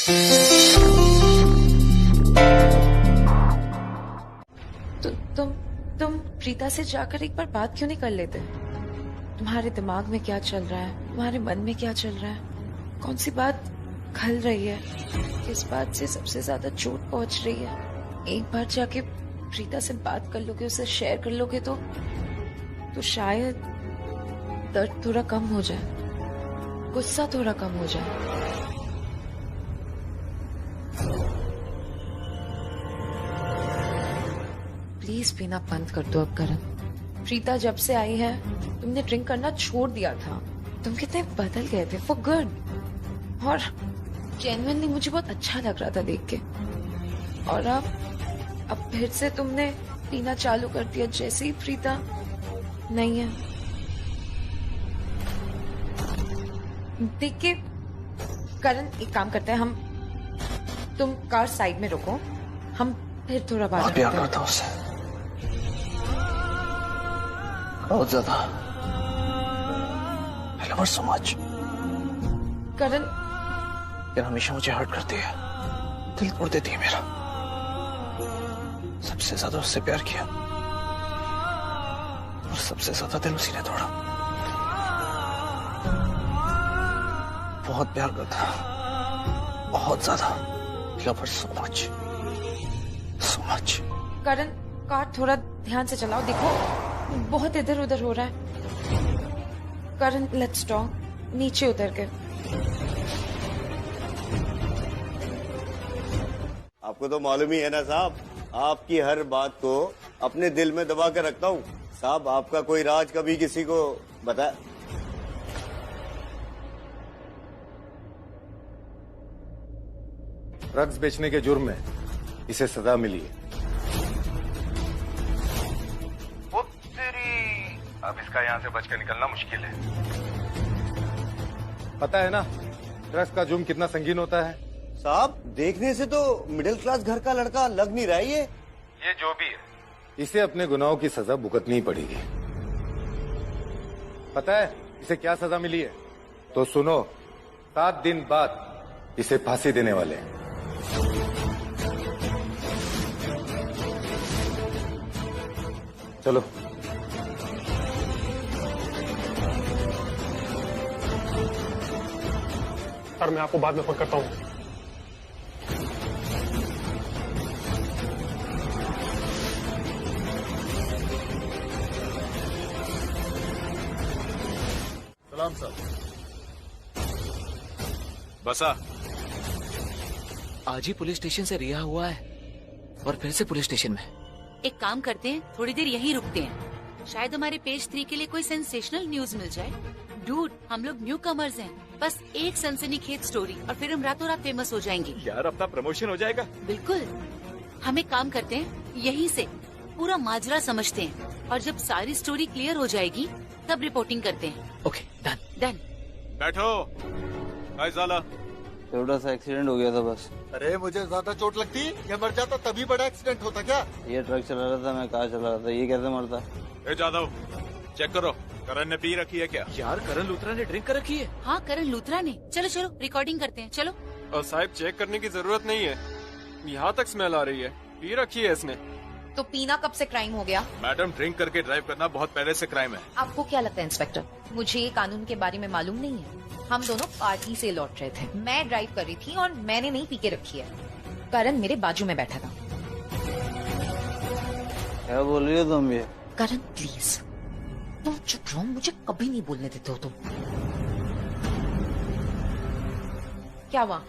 तुम प्रीता से जाकर एक बार बात क्यों नहीं कर लेते? तुम्हारे दिमाग में क्या चल रहा है, तुम्हारे मन में क्या चल रहा है, कौन सी बात खल रही है, किस बात से सबसे ज्यादा चोट पहुंच रही है? एक बार जाके प्रीता से बात कर लोगे, उसे शेयर कर लोगे तो शायद दर्द थोड़ा कम हो जाए, गुस्सा थोड़ा कम हो जाए। प्लीज पीना बंद कर दो अब करण। प्रीता जब से आई है तुमने ड्रिंक करना छोड़ दिया था। तुम कितने बदल गए थे फॉर गुड, और जेन्युइनली मुझे बहुत अच्छा लग रहा था देख के। और अब फिर से तुमने पीना चालू कर दिया जैसे ही प्रीता नहीं है। देख के करण, एक काम करते हैं हम, तुम कार साइड में रोको, हम फिर थोड़ा बात प्यार करता हूँ उससे बहुत ज्यादा। I love her so much। करण यार हमेशा मुझे हर्ट करती है, दिल तोड़ देती है मेरा। सबसे ज्यादा उससे प्यार किया और सबसे ज्यादा दिल उसी ने तोड़ा। बहुत प्यार करता, बहुत ज्यादा। Love her so much, so much। करण कार थोड़ा ध्यान से चलाओ, देखो बहुत इधर उधर हो रहा है। करण लेट्स टॉक, नीचे उतर के। आपको तो मालूम ही है ना साहब, आपकी हर बात को अपने दिल में दबा के रखता हूँ साहब। आपका कोई राज कभी किसी को बता? ड्रग्स बेचने के जुर्म में इसे सजा मिली है। अब इसका यहाँ से बचकर निकलना मुश्किल है। पता है ना ड्रग्स का जुर्म कितना संगीन होता है? साहब देखने से तो मिडिल क्लास घर का लड़का लग नहीं रहा है ये जो भी है, इसे अपने गुनाहों की सजा भुगतनी पड़ेगी। पता है इसे क्या सजा मिली है? तो सुनो, 7 दिन बाद इसे फांसी देने वाले हैं। चलो सर, मैं आपको बाद में फोन करता हूँ। सलाम सर। बसा आज ही पुलिस स्टेशन से रिहा हुआ है और फिर से पुलिस स्टेशन में। एक काम करते हैं, थोड़ी देर यहीं रुकते हैं, शायद हमारे पेज 3 के लिए कोई सेंसेशनल न्यूज मिल जाए। डूड, हम लोग न्यू कमर्स हैं, बस एक सनसनीखेज स्टोरी और फिर हम रातों रात फेमस हो जाएंगे। यार अपना प्रमोशन हो जाएगा। बिल्कुल, हम एक काम करते हैं, यहीं से पूरा माजरा समझते हैं और जब सारी स्टोरी क्लियर हो जाएगी तब रिपोर्टिंग करते हैं। Okay, done done. बैठो। कायजाला छोटा सा एक्सीडेंट हो गया था बस। अरे मुझे ज्यादा चोट लगती या मर जाता तभी बड़ा एक्सीडेंट होता क्या? ये ट्रक चला रहा था, मैं कार चला रहा था, ये कैसे मरता? ए जादव, चेक करो करण ने पी रखी है क्या? यार करण लूथरा ने ड्रिंक कर रखी है। हाँ, करण लूथरा ने। चलो चलो रिकॉर्डिंग करते हैं, चलो। और साहब चेक करने की जरूरत नहीं है, यहाँ तक स्मेल आ रही है, पी रखी है इसने। तो पीना कब से क्राइम हो गया? मैडम ड्रिंक करके ड्राइव करना बहुत पहले से क्राइम है। आपको क्या लगता है इंस्पेक्टर, मुझे ये कानून के बारे में मालूम नहीं है? हम दोनों पार्टी से लौट रहे थे, मैं ड्राइव कर रही थी और मैंने नहीं पी के रखी है। करण मेरे बाजू में बैठा था। क्या बोल रही हो तुम? ये करण प्लीज तुम चुप रहो, मुझे कभी नहीं बोलने देते हो तुम। क्या हुआ?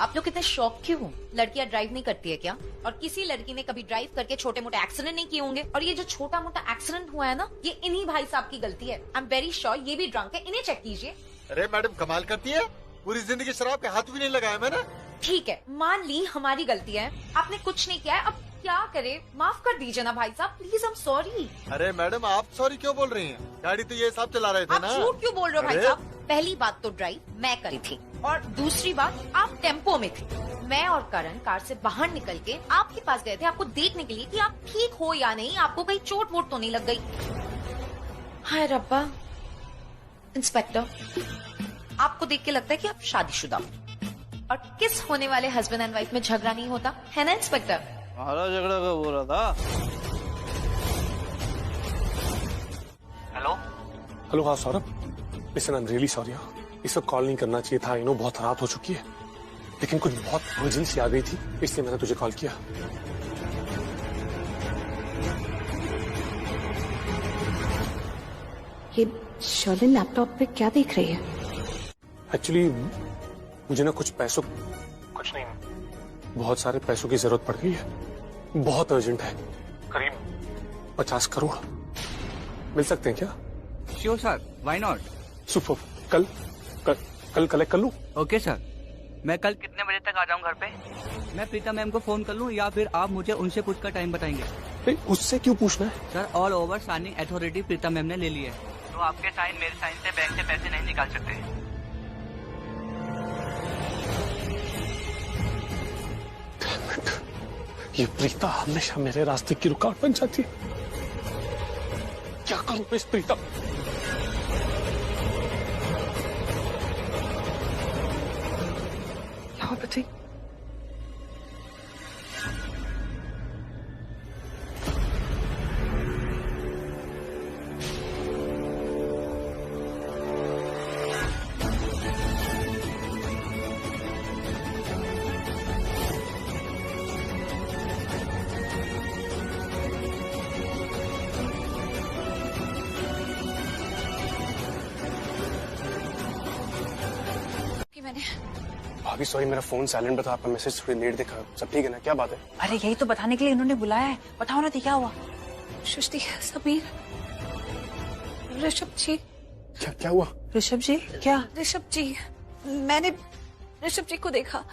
आप लोग कितने शौक क्यों हो? लड़कियां ड्राइव नहीं करती है क्या? और किसी लड़की ने कभी ड्राइव करके छोटे मोटे एक्सीडेंट नहीं किए होंगे? और ये जो छोटा मोटा एक्सीडेंट हुआ है ना, ये इन्हीं भाई साहब की गलती है। आई एम वेरी श्योर ये भी ड्रंक है, इन्हें चेक कीजिए। अरे मैडम कमाल करती है, पूरी जिंदगी शराब के हाथ भी नहीं लगाया मैंने। ठीक है, मान ली हमारी गलती है, आपने कुछ नहीं किया है, अब क्या करे? माफ कर दीजिए ना भाई साहब, प्लीज। I am sorry. अरे मैडम आप सॉरी क्यों बोल रही हैं? गाड़ी तो ये साहब चला रहे थे आप ना। झूठ क्यों बोल रहे हो भाई अरे? साहब? पहली बात तो ड्राइव मैं करी थी और दूसरी बात आप टेम्पो में थे। मैं और करण कार से बाहर निकल के आपके पास गए थे आपको देखने के लिए कि आप ठीक हो या नहीं, आपको कहीं चोट वोट तो नहीं लग गई। हाय रब्बा। इंस्पेक्टर, आपको देख के लगता है कि आप शादीशुदा हो। और किस होने वाले हस्बैंड एंड वाइफ में झगड़ा नहीं होता है ना इंस्पेक्टर? हमारा झगड़ा कब हो रहा था? हेलो हेलो, हाँ Saurabh, listen I am really sorry. इस वक्त कॉल नहीं करना चाहिए था, इनो बहुत रात हो चुकी है, लेकिन कुछ बहुत इमरजेंसी आ गई थी, इसलिए मैंने तुझे कॉल किया। ये शर्लिन लैपटॉप पे क्या देख रही है? एक्चुअली मुझे ना कुछ नहीं, बहुत सारे पैसों की जरूरत पड़ गई है, बहुत अर्जेंट है, करीब 50 करोड़। मिल सकते हैं क्या? Sure sir, why not? Super. कल कलेक्ट कर लूं? Okay sir. मैं कल कितने बजे तक आ जाऊँ घर पे? मैं प्रीता मैम को फोन कर लूँ या फिर आप मुझे उनसे पूछ कर टाइम बताएंगे? नहीं, उससे क्यों पूछना है? Sir, all over signing authority Preeta ma'am ने ले ली है, तो आपके साइन मेरे साइन से बैंक से पैसे नहीं निकाल सकते। ये प्रीता हमेशा मेरे रास्ते की रुकावट बन जाती है। क्या करूं मैं इस प्रीता? यहाँ बची भाभी, सॉरी मेरा फोन साइलेंट पे था, आपका मैसेज थोड़ी लेट देखा। सब ठीक है ना? क्या बात है? अरे यही तो बताने के लिए इन्होंने बुलाया है। बताओ ना, क्या हुआ? सृष्टि, समीर, ऋषभ जी। क्या हुआ? ऋषभ जी क्या? ऋषभ जी, मैंने ऋषभ जी को देखा।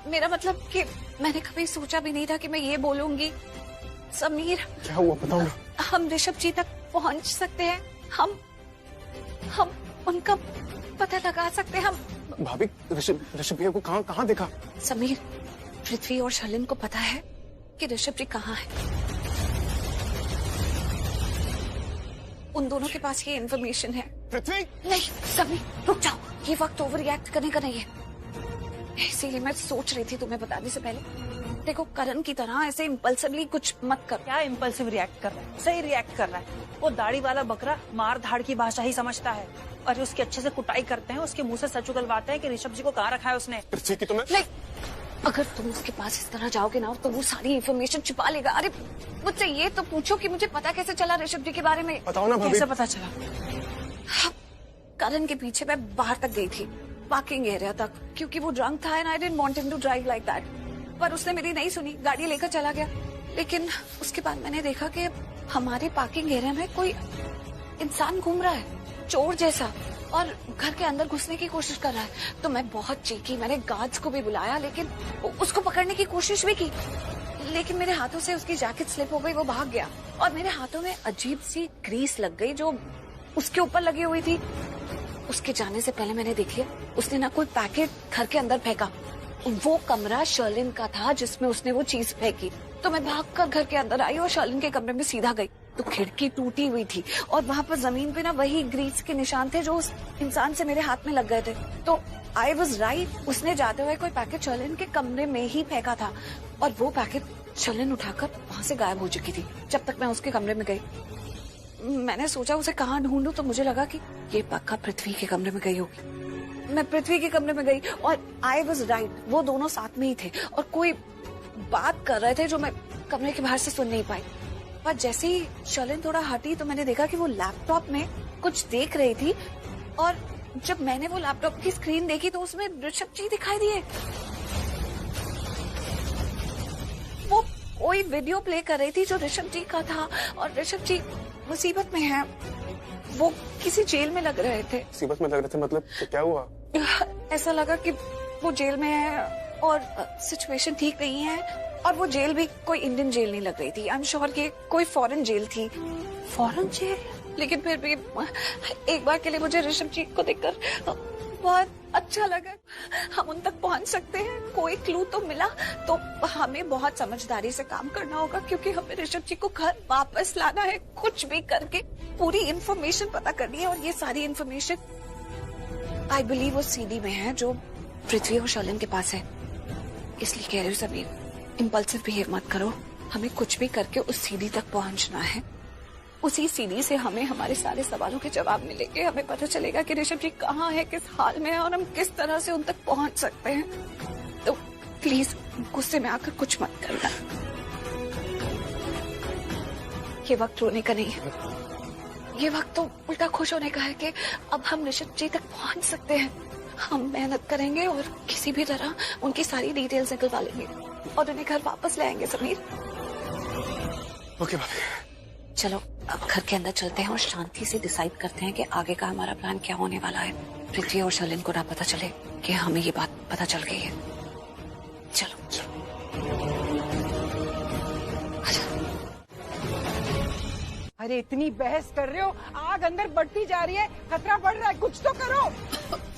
मेरा मतलब कि मैंने कभी सोचा भी नहीं था कि मैं ये बोलूंगी। समीर, क्या हुआ बताओ ना। हम ऋषभ जी तक पहुंच सकते हैं, हम उनका पता लगा सकते हैं। हम भाभी, ऋषभ भैया को कहाँ देखा? समीर, पृथ्वी और शर्लिन को पता है कि ऋषभ जी कहाँ है। उन दोनों के पास ये इन्फॉर्मेशन है। पृथ्वी? नहीं समीर, रुक जाओ, ये वक्त ओवर रिएक्ट करने का नहीं है। इसीलिए मैं सोच रही थी तुम्हें बताने से पहले। देखो, करण की तरह ऐसे इम्पल्सिवली कुछ मत कर। क्या इम्पल्सिव रिएक्ट कर रहा है? सही रिएक्ट कर रहा है। वो दाढ़ी वाला बकरा मार धाड़ की भाषा ही समझता है और उसकी अच्छे से कुटाई करते हैं, उसके मुंह से सच उगलवाते हैं कि ऋषभ जी को कहाँ रखा है उसने। पृथ्वी की तुम्हें नहीं, अगर तुम उसके पास इस तरह जाओगे ना तो वो सारी इन्फॉर्मेशन छुपा लेगा। अरे मुझसे ये तो पूछो कि मुझे पता कैसे चला ऋषभ जी के बारे में? बताओ ना भाभी। कैसे पता चला? करण के पीछे मैं बाहर तक गई थी, पार्किंग एरिया तक, क्योंकि वो ड्रंक था and I didn't want him to drive like that. पर उसने मेरी नहीं सुनी, गाड़ी लेकर चला गया। लेकिन उसके बाद मैंने देखा कि हमारे पार्किंग एरिया में कोई इंसान घूम रहा है, चोर जैसा, और घर के अंदर घुसने की कोशिश कर रहा है। तो मैं बहुत चीखी, मैंने गार्ड्स को भी बुलाया, लेकिन उसको पकड़ने की कोशिश भी की, लेकिन मेरे हाथों से उसकी जैकेट स्लिप हो गई, वो भाग गया। और मेरे हाथों में अजीब सी ग्रीस लग गई जो उसके ऊपर लगी हुई थी। उसके जाने से पहले मैंने देख लिया, उसने ना कोई पैकेट घर के अंदर फेंका। वो कमरा शर्लिन का था जिसमें उसने वो चीज फेंकी। तो मैं भागकर घर के अंदर आई और शर्लिन के कमरे में सीधा गई तो खिड़की टूटी हुई थी और वहाँ पर जमीन पे ना वही ग्रीस के निशान थे जो उस इंसान से मेरे हाथ में लग गए थे। तो आई वॉज राइट, उसने जाते हुए कोई पैकेट शर्लिन के कमरे में ही फेंका था और वो पैकेट शर्लिन उठाकर वहाँ से गायब हो चुकी थी। जब तक मैं उसके कमरे में गई, मैंने सोचा उसे कहाँ ढूंढूं, तो मुझे लगा कि ये पक्का पृथ्वी के कमरे में गई होगी। मैं पृथ्वी के कमरे में गई और आई वॉज राइट, वो दोनों साथ में ही थे और कोई बात कर रहे थे जो मैं कमरे के बाहर से सुन नहीं पाई। पर जैसे ही शर्लिन थोड़ा हटी तो मैंने देखा कि वो लैपटॉप में कुछ देख रही थी और जब मैंने वो लैपटॉप की स्क्रीन देखी तो उसमें ऋषभ जी दिखाई दिए। वो कोई वीडियो प्ले कर रही थी जो ऋषभ जी का था और ऋषभ जी मुसीबत में है, वो किसी जेल में लग रहे थे। मुसीबत में लग रहे थे मतलब? तो क्या हुआ? ऐसा लगा कि वो जेल में है और सिचुएशन ठीक नहीं है और वो जेल भी कोई इंडियन जेल नहीं लग रही थी। आई एम श्योर कि कोई फॉरेन जेल थी। Foreign jail? लेकिन फिर भी एक बार के लिए मुझे ऋषभ जी को देखकर बहुत अच्छा लगा। हम उन तक पहुंच सकते हैं, कोई क्लू तो मिला, तो हमें बहुत समझदारी से काम करना होगा क्योंकि हमें ऋषभ जी को घर वापस लाना है। कुछ भी करके पूरी इंफॉर्मेशन पता करनी है और ये सारी इंफॉर्मेशन आई बिलीव वो सीडी में है जो पृथ्वी और शर्लिन के पास है, इसलिए कह रही हूँ समीर, इम्पल्सिव बिहेव मत करो। हमें कुछ भी करके उस सीढ़ी तक पहुंचना है। उसी सीढ़ी से हमें हमारे सारे सवालों के जवाब मिलेंगे। हमें पता चलेगा कि ऋषभ जी कहाँ है, किस हाल में है, और हम किस तरह से उन तक पहुंच सकते हैं। तो प्लीज गुस्से में आकर कुछ मत करना। ये वक्त रोने का नहीं है, ये वक्त तो उल्टा खुश होने का है कि अब हम ऋषभ जी तक पहुंच सकते हैं। हम मेहनत करेंगे और किसी भी तरह उनकी सारी डिटेल्स निकलवा लेंगे और उन्हें घर वापस ले आएंगे। समीर ओके भाभी। चलो अब घर के अंदर चलते हैं और शांति से डिसाइड करते हैं कि आगे का हमारा प्लान क्या होने वाला है। पृथ्वी और शर्लिन को ना पता चले कि हमें ये बात पता चल गई है। चलो अरे इतनी बहस कर रहे हो, आग अंदर बढ़ती जा रही है, खतरा बढ़ रहा है, कुछ तो करो।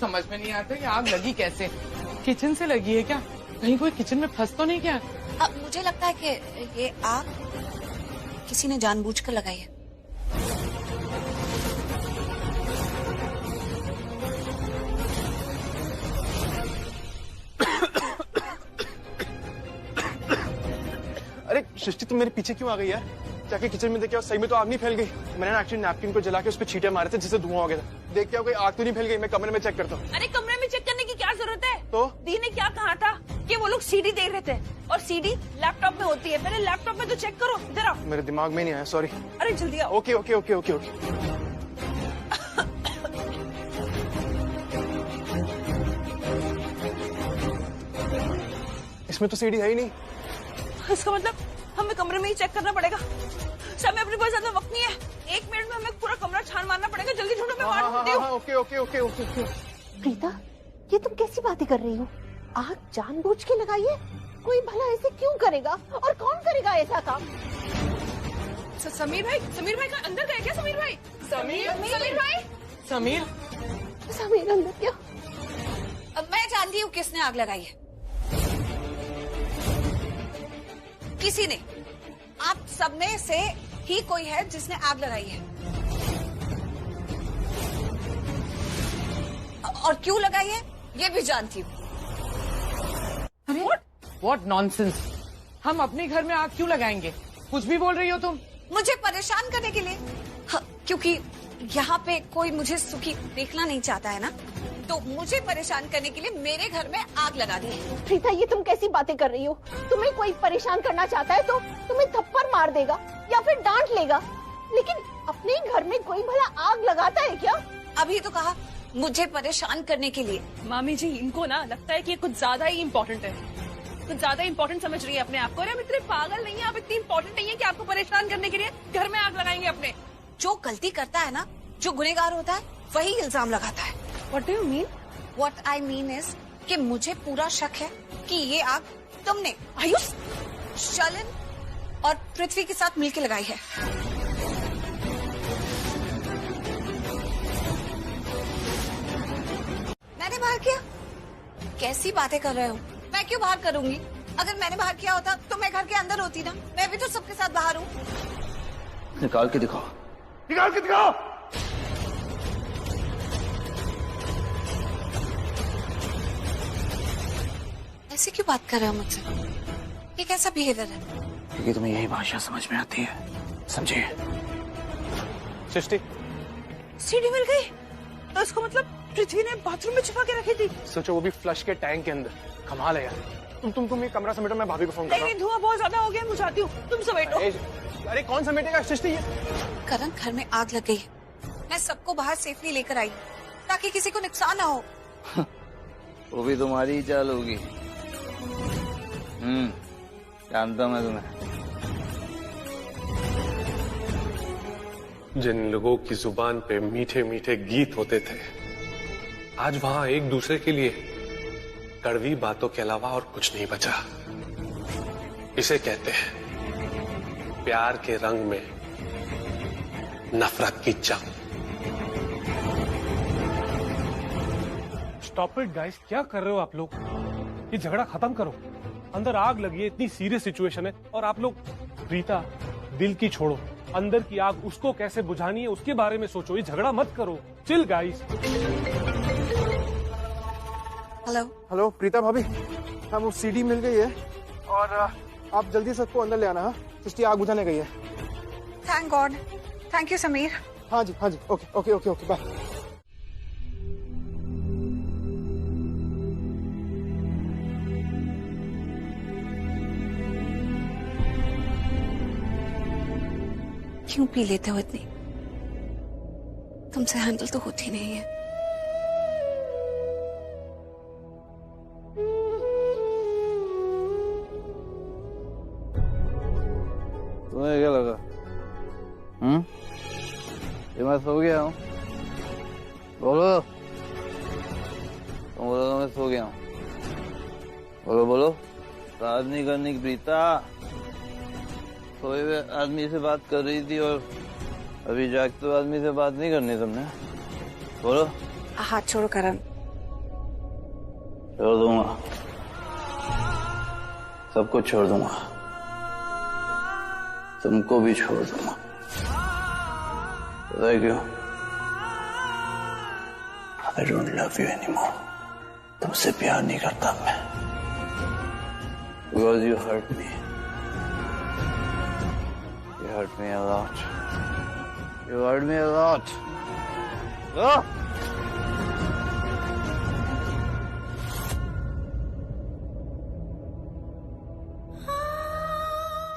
समझ में नहीं आता कि आग लगी कैसे। किचन से लगी है क्या? कहीं कोई किचन में फंस तो नहीं क्या? मुझे लगता है कि ये आग किसी ने जानबूझकर लगाई है। अरे सृष्टि तुम मेरे पीछे क्यों आ गई है? जाके किचन में देखिए, सही में तो आग नहीं फैल गई। मैंने ना एक्चुअली नैपकिन को जला के उस पर छींटे मारे थे जिससे धुआं हो गया था। देख क्या कोई आग तो नहीं फैल गई? मैं कमरे में चेक करता हूँ। अरे कमरे में चेक करने की क्या जरूरत है? तो दी ने क्या कहा था कि वो लोग सीडी दे रहे थे, और सीडी लैपटॉप में होती है। पहले लैपटॉप में तो चेक करो। इधर आओ। मेरे दिमाग में नहीं आया, सॉरी। अरे जल्दी आओ। Okay okay okay okay okay. इसमें तो सीडी है ही नहीं। इसका मतलब हमें कमरे में ही चेक करना पड़ेगा। समय अपने पास ज्यादा वक्त नहीं है। 1 मिनट में हमें पूरा कमरा छान मारना पड़ेगा। जल्दी ढूंढो, मैं मार देती हूँ। Okay okay okay okay okay. Preeta, ये तुम कैसी बातें कर रही हो? आग जानबूझ के लगाई है? कोई भला ऐसे क्यों करेगा, और कौन करेगा ऐसा काम? समीर भाई का अंदर गए क्या? समीर भाई, समीर भाई, समीर अंदर क्या? अब मैं जानती हूँ किसने आग लगाई है। किसी ने, आप सबने से ही कोई है जिसने आग लगाई है। और क्यों लगाई है ये भी जानती हूँ। What nonsense! हम अपने घर में आग क्यों लगाएंगे? कुछ भी बोल रही हो तुम। मुझे परेशान करने के लिए। हाँ, क्योंकि यहाँ पे कोई मुझे सुखी देखना नहीं चाहता है ना, तो मुझे परेशान करने के लिए मेरे घर में आग लगा दी। प्रीता, ये तुम कैसी बातें कर रही हो? तुम्हें कोई परेशान करना चाहता है तो तुम्हें थप्पड़ मार देगा या फिर डांट लेगा, लेकिन अपने घर में कोई भला आग लगाता है क्या? अभी तो कहा मुझे परेशान करने के लिए। मामी जी, इनको ना लगता है कि ये कुछ ज्यादा ही इम्पोर्टेंट है, कुछ ज्यादा इम्पोर्टेंट समझ रही है अपने आप को। अरे हम इतने पागल नहीं है, आप इतनी इम्पोर्टेंट नहीं है कि आपको परेशान करने के लिए घर में आग लगाएंगे अपने। जो गलती करता है ना, जो गुनहगार होता है, वही इल्जाम लगाता है। What do you mean? What I mean is कि मुझे पूरा शक है कि ये आग तुमने आयुष, शर्लिन और पृथ्वी के साथ मिलकर लगाई है। मैंने बाहर किया? कैसी बातें कर रहे हो? मैं क्यों बाहर करूंगी? अगर मैंने बाहर किया होता तो मैं घर के अंदर होती ना। मैं भी तो सबके साथ बाहर हूँ। निकाल के दिखाओ, निकाल के दिखाओ। ऐसे क्यों बात कर रहे हो मुझसे? ये कैसा बिहेवियर है? क्योंकि तुम्हें यही भाषा समझ में आती है, समझिए। सृष्टि, सीढ़ी मिल गई तो इसको मतलब पृथ्वी ने बाथरूम में छुपा के रखी थी। सोचो वो भी फ्लश के टैंक के अंदर। कमाल है यार। तुम ये कमरा समेटो, मैं भाभी को फोन करता हूँ। नहीं, धुआं बहुत ज्यादा हो गया, मैं जाती हूँ, तुम समेटो। अरे कौन समेटेगा सृष्टि? करण, घर में आग लग गई। मैं सबको बाहर सेफली लेकर आई ताकि किसी को नुकसान ना हो। वो भी तुम्हारी ही चाल होगी। जानता हूँ मैं तुम्हें। जिन लोगों की जुबान पे मीठे मीठे गीत होते थे, आज वहां एक दूसरे के लिए कड़वी बातों के अलावा और कुछ नहीं बचा। इसे कहते हैं प्यार के रंग में नफरत की जंग। स्टॉप इट गाइस, क्या कर रहे हो आप लोग? ये झगड़ा खत्म करो। अंदर आग लगी है, इतनी सीरियस सिचुएशन है, और आप लोग प्रीता दिल की छोड़ो, अंदर की आग उसको कैसे बुझानी है उसके बारे में सोचो। ये झगड़ा मत करो। Chill guys. Hello. Hello Preeta भाभी, हाँ वो सीडी मिल गई है और आप जल्दी से उसको अंदर ले आना। हाँ सृष्टि आग बुझाने गई है। Thank God. Thank you Sameer. हाँ जी okay okay okay okay bye. क्यों पी लेते हो इतनी? तुमसे हैंडल तो होती नहीं है। तुम्हें क्या लगा? ये मैं सो गया हूँ? बोलो। तुम बोलो मैं सो गया हूँ। बोलो बोलो। बात नहीं करनी प्रीता। सोए हुए आदमी से बात कर रही थी और अभी जागते आदमी से बात नहीं करनी तुमने। बोलो। हाथ छोड़ो करण। छोड़ दूंगा, सब कुछ छोड़ दूंगा, तुमको भी छोड़ दूंगा। पता है क्यों? I don't love you anymore. तुमसे प्यार नहीं करता मैं। Because you hurt me. You hurt me a lot. You hurt me a lot. Go.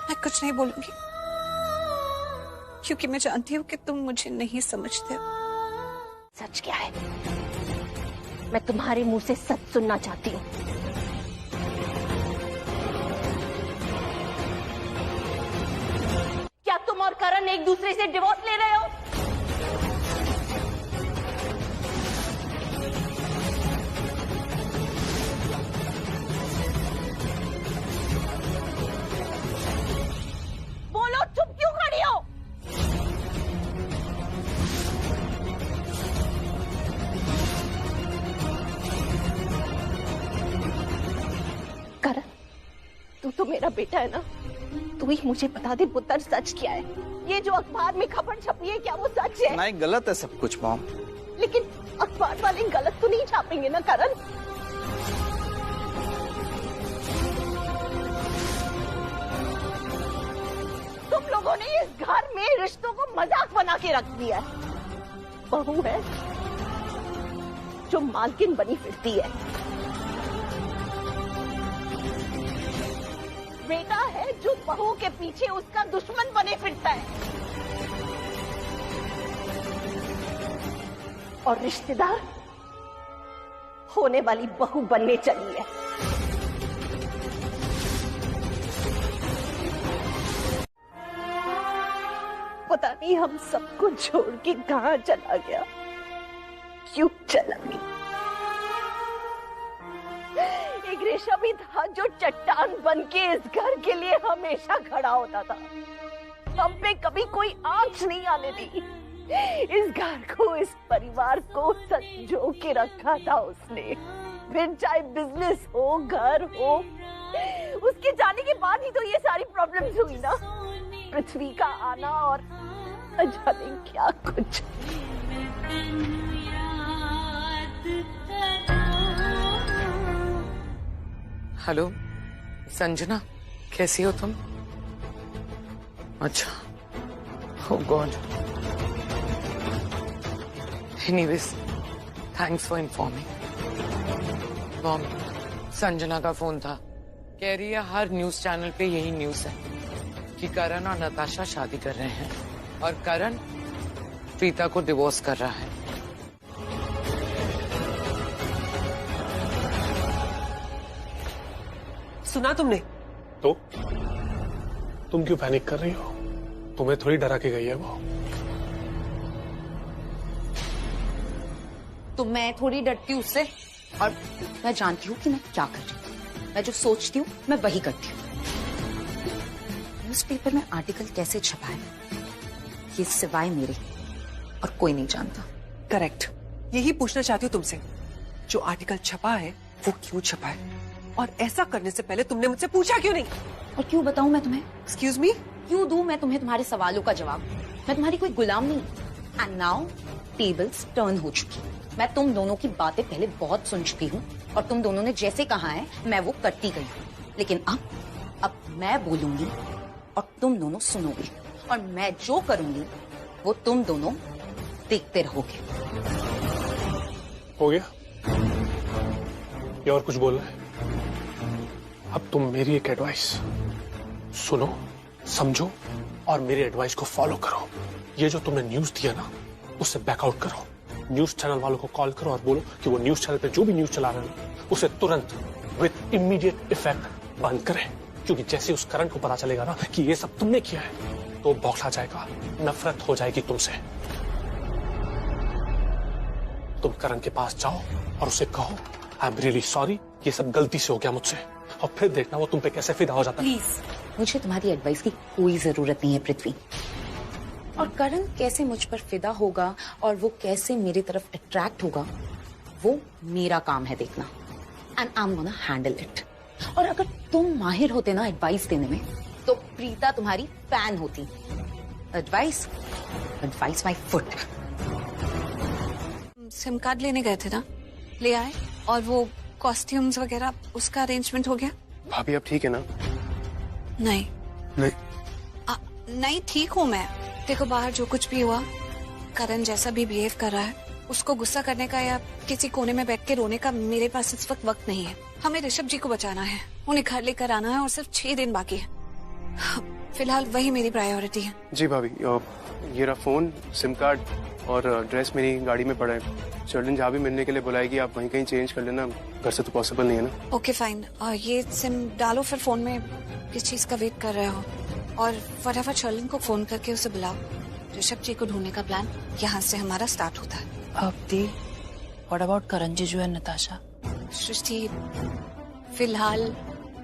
मैं कुछ नहीं बोलूंगी क्योंकि मैं जानती हूँ कि तुम मुझे नहीं समझते। सच क्या है? मैं तुम्हारे मुंह से सच सुनना चाहती हूँ। क्या तुम और करण एक दूसरे से डिवोर्स ले रहे हो? बोलो, चुप क्यों खड़ी हो? करण, तू तो मेरा बेटा है ना? तू ही मुझे बता दे पुत्र, सच क्या है? ये जो अखबार में खबर छपी है, क्या वो सच है? नहीं, गलत है सब कुछ मॉम। लेकिन अखबार वाले गलत तो नहीं छापेंगे ना करण? तुम लोगों ने इस घर में रिश्तों को मजाक बना के रख दिया है। बहू है जो मालकिन बनी फिरती है, बेटा है जो बहू के पीछे उसका दुश्मन बने फिरता है, और रिश्तेदार होने वाली बहू बनने चली है। पता नहीं हम सबको छोड़ के कहां चला गया, क्यों चला गया। एक रेशा भी था जो चट्टान बन के इस घर के लिए हमेशा खड़ा होता था। हम पे कभी कोई आंच नहीं आने दी। इस घर को, इस परिवार को संजो के रखा था उसने। फिर चाहे बिजनेस हो, घर हो, उसके जाने के बाद ही तो ये सारी प्रॉब्लम्स हुई ना। पृथ्वी का आना और न जाने क्या कुछ। हेलो संजना, कैसी हो तुम? अच्छा, oh God. Anyways, thanks for informing. Mom, Sanjana का फोन था, कह रही है हर न्यूज चैनल पे यही न्यूज है कि करण और नताशा शादी कर रहे हैं और करण प्रीता को डिवोर्स कर रहा है। सुना तुमने? तो तुम क्यों पैनिक कर रही हो? तुम्हें थोड़ी डरा के गई है वो। तो मैं थोड़ी डरती हूँ उससे, और मैं जानती हूँ कि मैं क्या कर रही हूँ। मैं जो सोचती हूँ मैं वही करती हूँ। न्यूज़पेपर में आर्टिकल कैसे छपा है ये सिवाय मेरे और कोई नहीं जानता। करेक्ट, यही पूछना चाहती हूँ तुमसे, जो आर्टिकल छपा है वो क्यों छपा है, और ऐसा करने से पहले तुमने मुझसे पूछा क्यों नहीं? और क्यों बताऊं मैं तुम्हें? Excuse me? क्यों दूं मैं तुम्हें तुम्हारे सवालों का जवाब? मैं तुम्हारी कोई गुलाम नहीं। एंड नाउ टेबल्स टर्न हो चुकी। मैं तुम दोनों की बातें पहले बहुत सुन चुकी हूँ और तुम दोनों ने जैसे कहा है मैं वो करती गई, लेकिन अब मैं बोलूंगी और तुम दोनों सुनोगे, और मैं जो करूंगी वो तुम दोनों देखते रहोगे। हो गया? ये और कुछ बोलना है? अब तुम मेरी एक एडवाइस सुनो, समझो और मेरी एडवाइस को फॉलो करो। ये जो तुमने न्यूज दिया ना, उससे बैकआउट करो। न्यूज चैनल वालों को कॉल करो और बोलो कि वो न्यूज चैनल पे जो भी न्यूज चला रहे हैं उसे तुरंत विद इमीडिएट इफेक्ट बंद करें, क्योंकि जैसे उस करण को पता चलेगा ना कि ये सब तुमने किया है तो बौखला जाएगा, नफरत हो जाएगी तुमसे। तुम करण के पास जाओ और उसे कहो आई एम रियली सॉरी, ये सब गलती से हो गया मुझसे, और फिर देखना वो तुम पे कैसे फिदा हो जाता है। प्लीज, मुझे तुम्हारी एडवाइस की कोई जरूरत नहीं है पृथ्वी। और करण कैसे मुझ पर फिदा होगा और वो कैसे मेरी तरफ अट्रैक्ट होगा, वो मेरा काम है देखना, and I am gonna handle it. और अगर तुम माहिर होते ना एडवाइस देने में, तो प्रीता तुम्हारी फैन होती। Advice my foot. SIM card लेने गए थे ना, ले आए? और वो कॉस्ट्यूम्स वगैरह उसका अरेंजमेंट हो गया? भाभी अब ठीक है ना? नहीं नहीं ठीक हूँ मैं। देखो बाहर जो कुछ भी हुआ, करण जैसा भी बिहेव कर रहा है, उसको गुस्सा करने का या किसी कोने में बैठ के रोने का मेरे पास इस वक्त नहीं है। हमें ऋषभ जी को बचाना है, उन्हें घर लेकर आना है और सिर्फ 6 दिन बाकी है। फिलहाल वही मेरी प्रायोरिटी है। जी भाभी, ये रहा फोन, सिम कार्ड और ड्रेस मेरी गाड़ी में पड़ा है। शर्लिन जहाँ भी मिलने के लिए बुलाएगी आप वहीं कहीं चेंज कर लेना, घर से तो पॉसिबल नहीं है ना। ओके फाइन, ये सिम डालो फिर फोन में, किस चीज का वेट कर रहे हो, और फटाफट शर्लिन को फोन करके उसे बुलाओ। ऋषभ जी को ढूंढने का प्लान यहाँ से हमारा स्टार्ट होता है। दी, व्हाट अबाउट करण जीजू एंड नताशा? सृष्टि, फिलहाल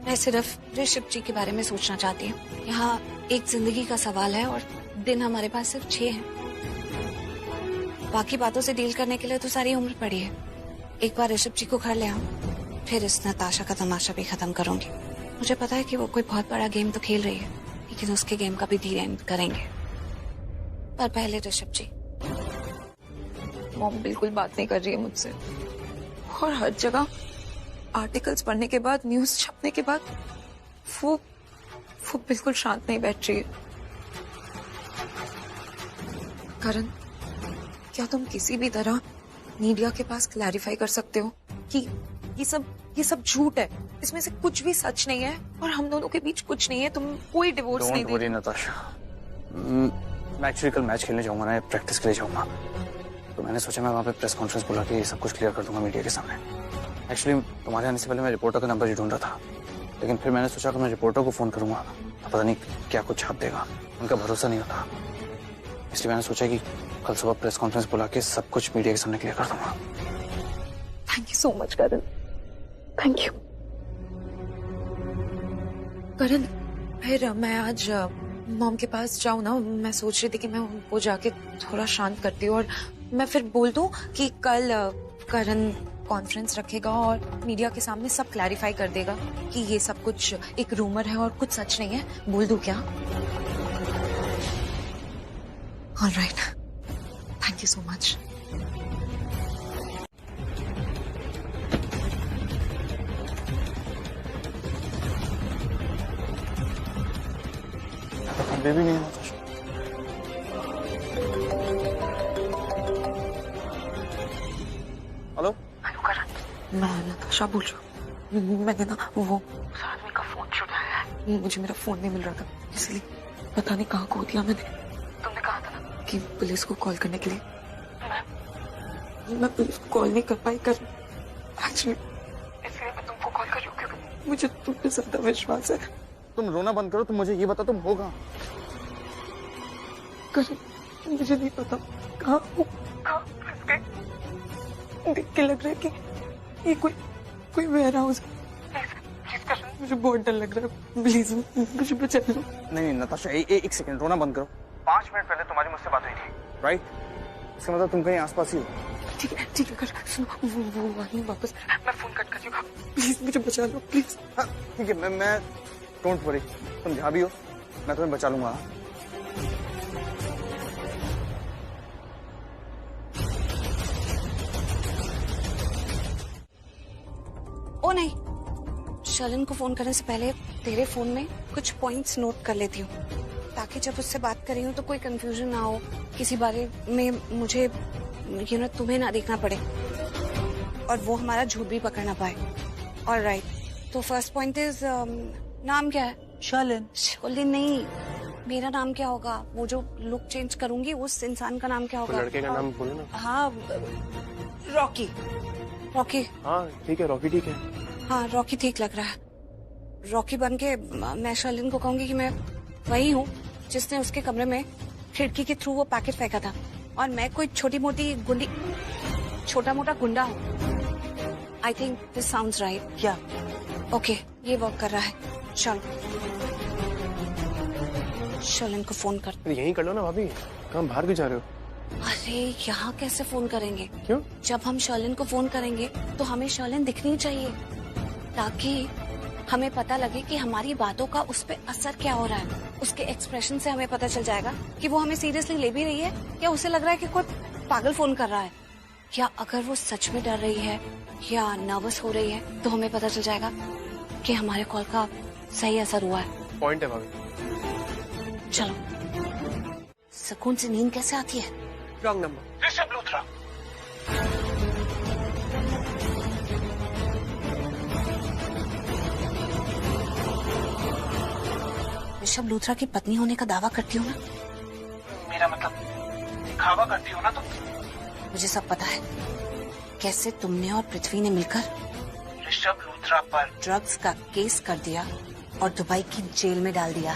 मैं सिर्फ ऋषभ जी के बारे में सोचना चाहती हूँ। यहाँ एक जिंदगी का सवाल है और दिन हमारे पास सिर्फ 6 हैं। बाकी बातों से डील करने के लिए तो सारी उम्र पड़ी है। एक बार ऋषभ जी को घर ले आऊं, फिर इस नताशा का तमाशा भी खत्म करूंगी। मुझे पता है कि वो कोई बहुत बड़ा गेम तो खेल रही है, लेकिन उसके गेम का भी धीरे एंड करेंगे। पर पहले ऋषभ जी। मॉम बिल्कुल बात नहीं कर रही है मुझसे, और हर जगह आर्टिकल्स पढ़ने के बाद, न्यूज छपने के बाद वो बिल्कुल शांत नहीं बैठ रही है। करण, क्या तुम किसी भी तरह मीडिया के पास क्लैरिफाई कर सकते हो कि ये सब झूठ है, इसमें से कुछ भी सच नहीं है और हम दोनों के बीच कुछ नहीं है, तुम कोई डिवोर्स नहीं दे। नताशा, मैं एक्चुअली कल मैच खेलने जाऊंगा ना, प्रैक्टिस के लिए जाऊंगा, तो मैंने सोचा मैं वहाँ पे प्रेस कॉन्फ्रेंस बुला के ये सब कुछ क्लियर कर दूंगा मीडिया के सामने। एक्चुअली तुम्हारे आने से पहले मैं रिपोर्टर का नंबर ही ढूंढ रहा था, लेकिन फिर मैंने सोचा कि मैं रिपोर्टर को फोन करूंगा तो पता नहीं क्या कुछ छाप देगा, उनका भरोसा नहीं होता। इसलिए मैंने सोचा कि कल सुबह प्रेस कॉन्फ्रेंस बुला के सब कुछ मीडिया के सामने क्लियर कर दूंगा। Thank you so much Karan, thank you. Karan, फिर मैं आज मॉम के पास जाऊं ना, मैं सोच रही थी कि मैं उनको जाके थोड़ा शांत करती हूँ और मैं फिर बोल दूं कि कल करण कॉन्फ्रेंस रखेगा और मीडिया के सामने सब क्लैरिफाई कर देगा कि ये सब कुछ एक रूमर है और कुछ सच नहीं है। बोल दूं क्या? Alright, thank you so much. Baby नहीं है नताशा। हेलो मैं नताशा बोल रही हूँ। मैंने ना वो उस आदमी का फोन छुड़ाया है, मुझे मेरा फोन नहीं मिल रहा था, इसलिए पता नहीं कहाँ खो दिया मैंने। तुमने कहा था ना कि पुलिस को कॉल करने के लिए, मैं पुलिस को कॉल नहीं कर पाई एक्चुअली, इसलिए मैं तुमको कॉल कर रही हूँ क्योंकि मुझे तुम पे ज्यादा विश्वास है। तुम रोना बंद करो, तुम मुझे ये बता तुम हो कहाँ? मुझे नहीं पता कहाँ हूँ, देख के लग रहा है कि ये कोई वेयर हाउस है। मुझे बहुत डर लग रहा है, प्लीज मुझे बचा लो। नहीं नताशा, एक सेकंड, रोना बंद करो। 5 मिनट पहले तुम्हारी मुझसे बात हुई थी, राइट? इसका मतलब तुम कहीं आसपास ही हो। ठीक है कर सुनो, वो वहीं वापस, मैं फोन कट कर दूंगा, प्लीज मुझे बचा लो प्लीज। हाँ ठीक है, मैं डोंट वरी, तुम जहाँ भी हो मैं तुम्हें बचा लूंगा। ओ नहीं, शर्लिन को फोन करने से पहले तेरे फोन में कुछ पॉइंट्स नोट कर लेती हूँ, ताकि जब उससे बात कर रही हूँ तो कोई कंफ्यूजन ना हो किसी बारे में, मुझे तुम्हें ना देखना पड़े और वो हमारा झूठ भी पकड़ ना पाए। ऑलराइट, तो फर्स्ट पॉइंट इज नाम क्या है? शर्लिन। शर्लिन नहीं, मेरा नाम क्या होगा? वो जो लुक चेंज करूंगी उस इंसान का नाम क्या होगा? लड़के का नाम बोलो ना। हाँ, रॉकी। रॉकी। हाँ ठीक है, रॉकी ठीक है। हाँ रॉकी ठीक लग रहा है। रॉकी बन के मैं शर्लिन को कहूंगी कि मैं वही हूँ जिसने उसके कमरे में खिड़की के थ्रू वो पैकेट फेंका था, और मैं कोई छोटी मोटी गुंडी, छोटा मोटा गुंडा हूँ। I think this sounds right. क्या? ओके, ये वर्क कर रहा है। चलो शर्लिन को फोन कर। यहीं कर लो ना भाभी, कहाँ बाहर क्यों जा रहे हो? अरे यहाँ कैसे फोन करेंगे? क्यों? जब हम शर्लिन को फोन करेंगे तो हमें शर्लिन दिखनी चाहिए, ताकि हमें पता लगे कि हमारी बातों का उस पे असर क्या हो रहा है। उसके एक्सप्रेशन से हमें पता चल जाएगा कि वो हमें सीरियसली ले भी रही है या उसे लग रहा है कि कोई पागल फोन कर रहा है, या अगर वो सच में डर रही है या नर्वस हो रही है तो हमें पता चल जाएगा कि हमारे कॉल का सही असर हुआ है। पॉइंट है भाभी। चलो, सुकून से नींद कैसे आती है? Wrong number. ऋषभ लूथरा। ऋषभ लूथरा की पत्नी होने का दावा करती हो ना? मेरा मतलब दिखावा करती हो ना तुम? मुझे सब पता है, कैसे तुमने और पृथ्वी ने मिलकर ऋषभ लूथरा पर ड्रग्स का केस कर दिया और दुबई की जेल में डाल दिया।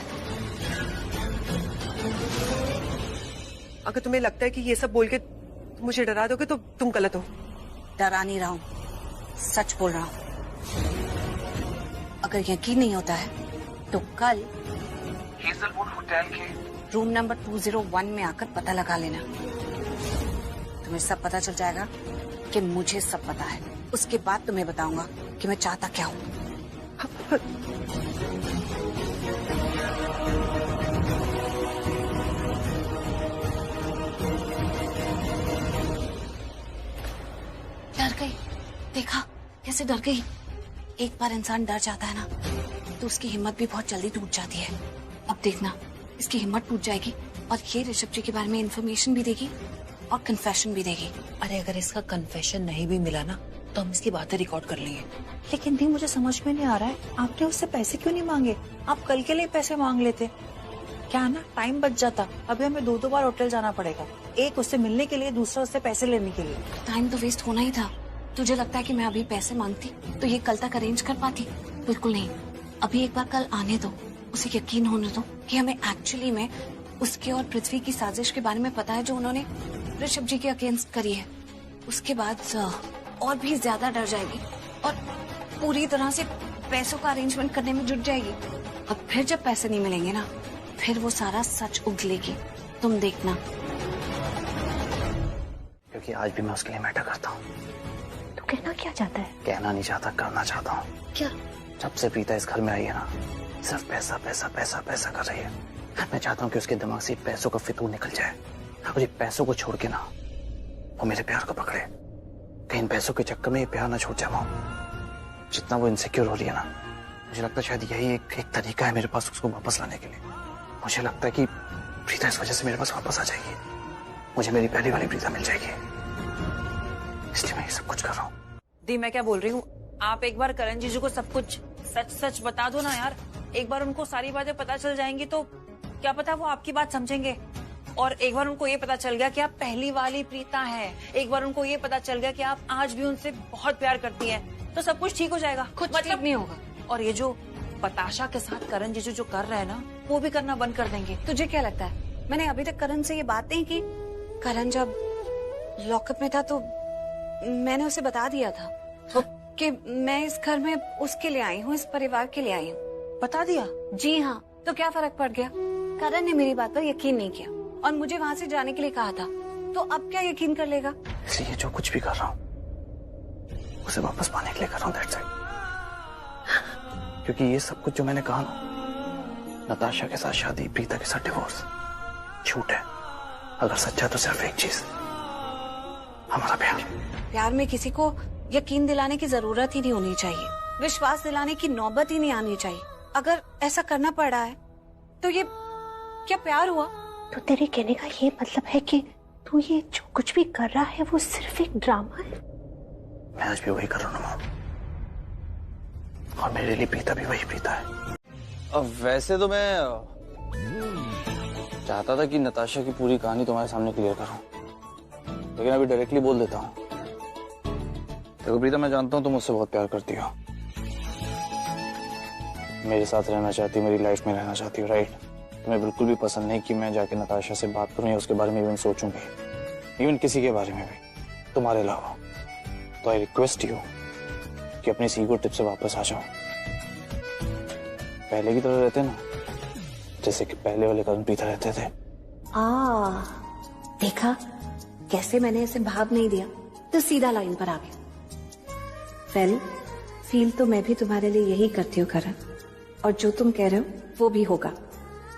अगर तुम्हें लगता है कि ये सब बोल के तुम मुझे डरा दोगे तो तुम गलत हो। डरा नहीं रहा हूँ, सच बोल रहा हूँ। अगर यकीन नहीं होता है तो कल हेजलवुड होटल के रूम नंबर 201 में आकर पता लगा लेना। तुम्हें सब पता चल जाएगा कि मुझे सब पता है। उसके बाद तुम्हें बताऊंगा कि मैं चाहता क्या हूँ। डर गई, देखा कैसे डर गई। एक बार इंसान डर जाता है ना तो उसकी हिम्मत भी बहुत जल्दी टूट जाती है। अब देखना, इसकी हिम्मत टूट जाएगी और ये ऋषभ जी के बारे में इन्फॉर्मेशन भी देगी और कन्फेशन भी देगी। अरे अगर इसका कन्फेशन नहीं भी मिला ना तो हम इसकी बातें रिकॉर्ड कर लेंगे। लेकिन दी, मुझे समझ में नहीं आ रहा है, आपने उससे पैसे क्यों नहीं मांगे? आप कल के लिए पैसे मांग लेते, क्या ना टाइम बच जाता। अभी हमें 2-2 बार होटल जाना पड़ेगा, एक उससे मिलने के लिए, दूसरा उससे पैसे लेने के लिए। टाइम तो वेस्ट होना ही था। तुझे लगता है कि मैं अभी पैसे मांगती तो ये कल तक अरेंज कर पाती? बिल्कुल नहीं। अभी एक बार कल आने दो, उसे यकीन होने दो कि हमें एक्चुअली में उसके और पृथ्वी की साजिश के बारे में पता है जो उन्होंने ऋषभ जी के अगेंस्ट करी है। उसके बाद और भी ज्यादा डर जाएगी और पूरी तरह से पैसों का अरेंजमेंट करने में जुट जाएगी। अब फिर जब पैसे नहीं मिलेंगे ना, फिर वो सारा सच उगलेगी, तुम देखना। क्योंकि आज भी मैं उसके लिए मैटर करता हूँ। तो कहना क्या चाहता है? कहना नहीं चाहता, करना चाहता हूँ। क्या? जब से प्रीता इस घर में आई है ना, सिर्फ पैसा पैसा पैसा पैसा कर रही है। मैं चाहता हूँ कि उसके दिमाग से पैसों का फितूर निकल जाए और ये पैसों को छोड़ के ना वो मेरे प्यार को पकड़े। कहीं इन पैसों के चक्कर में ये प्यार ना छूट जाए। जितना वो इनसिक्योर हो रही है ना, मुझे लगता है शायद यही एक तरीका है मेरे पास उसको वापस लाने के लिए। मुझे लगता है कि प्रीता इस वजह से मेरे पास वापस आ जाएगी, मुझे मेरी पहली वाली प्रीता मिल जाएगी, इसलिए मैं ये सब कुछ कर रहा हूँ। दी, मैं क्या बोल रही हूँ, आप एक बार करण जीजू को सब कुछ सच सच बता दो ना यार। एक बार उनको सारी बातें पता चल जाएंगी तो क्या पता वो आपकी बात समझेंगे। और एक बार उनको ये पता चल गया कि आप पहली वाली प्रीता हैं, एक बार उनको ये पता चल गया कि आप आज भी उनसे बहुत प्यार करती हैं, तो सब कुछ ठीक हो जाएगा। कुछ मतलब नहीं होगा। और ये जो बताशा के साथ करण जीजू जो कर रहे हैं ना, वो भी करना बंद कर देंगे। तुझे क्या लगता है मैंने अभी तक करण से ये बात नहीं की? करण जब लॉकअप में था तो मैंने उसे बता दिया था कि मैं इस घर में उसके लिए आई हूँ, इस परिवार के लिए आई हूँ। बता दिया? जी हाँ। तो क्या फर्क पड़ गया? करण ने मेरी बात पर यकीन नहीं किया और मुझे वहाँ से जाने के लिए कहा था, तो अब क्या यकीन कर लेगा? इसलिए जो कुछ भी कर रहा हूँ उसे वापस पाने के लिए कर रहा हूँ, दैट्स इट। क्योंकि ये सब कुछ जो मैंने कहा ना, नताशा के साथ शादी, प्रीता के साथ डिवोर्स, झूठ है। अगर सच्चा तो सिर्फ एक चीज, हमारा प्यार। प्यार में किसी को यकीन दिलाने की जरूरत ही नहीं होनी चाहिए। विश्वास दिलाने की नौबत ही नहीं आनी चाहिए। अगर ऐसा करना पड़ रहा है तो ये क्या प्यार हुआ? तो तेरे कहने का ये मतलब है कि तू ये जो कुछ भी कर रहा है वो सिर्फ एक ड्रामा है? मैं आज भी वही कर रहा हूँ ना, और मेरे लिए प्रीता भी वही प्रीता है। अब वैसे तो मैं चाहता था कि नताशा की पूरी कहानी तुम्हारे सामने क्लियर करूं, लेकिन अभी डायरेक्टली बोल देता हूं। देखो प्रीता, मैं जानता हूं तुम मुझसे बहुत प्यार करती हो, मेरे साथ रहना चाहती हो, मेरी लाइफ में रहना चाहती हो, राइट? तुम्हें बिल्कुल भी पसंद नहीं कि मैं जाके नताशा से बात करूं या उसके बारे में इवन सोचूं भी, इवन किसी के बारे में भी तुम्हारे अलावा। तो आई रिक्वेस्ट यू कि अपनी ईगो टिप से वापस आ जाओ, पहले की तरह रहते ना, जैसे कि पहले वाले करण प्रीता रहते थे। देखा कैसे मैंने इसे भाव नहीं दिया तो सीधा लाइन पर आ गया। वेल, फील तो मैं भी तुम्हारे लिए यही करती हूँ करण, और जो तुम कह रहे हो वो भी होगा,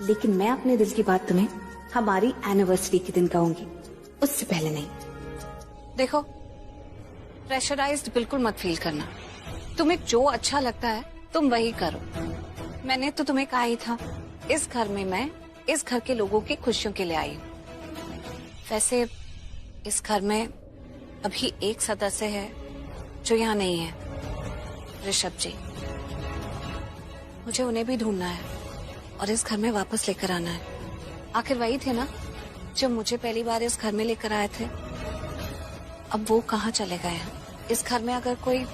लेकिन मैं अपने दिल की बात तुम्हें हमारी एनिवर्सरी के दिन कहूंगी, उससे पहले नहीं। देखो, प्रेशराइज्ड बिल्कुल मत फील करना। तुम्हें जो अच्छा लगता है तुम वही करो। मैंने तो तुम्हें कहा ही था, इस घर में मैं इस घर के लोगों की खुशियों के लिए आई हूँ। वैसे इस घर में अभी एक सदस्य है जो यहाँ नहीं है, ऋषभ जी। मुझे उन्हें भी ढूंढना है और इस घर में वापस लेकर आना है। आखिर वही थे ना जो मुझे पहली बार इस घर में लेकर आए थे। अब वो कहाँ चले गए हैं? इस घर में अगर कोई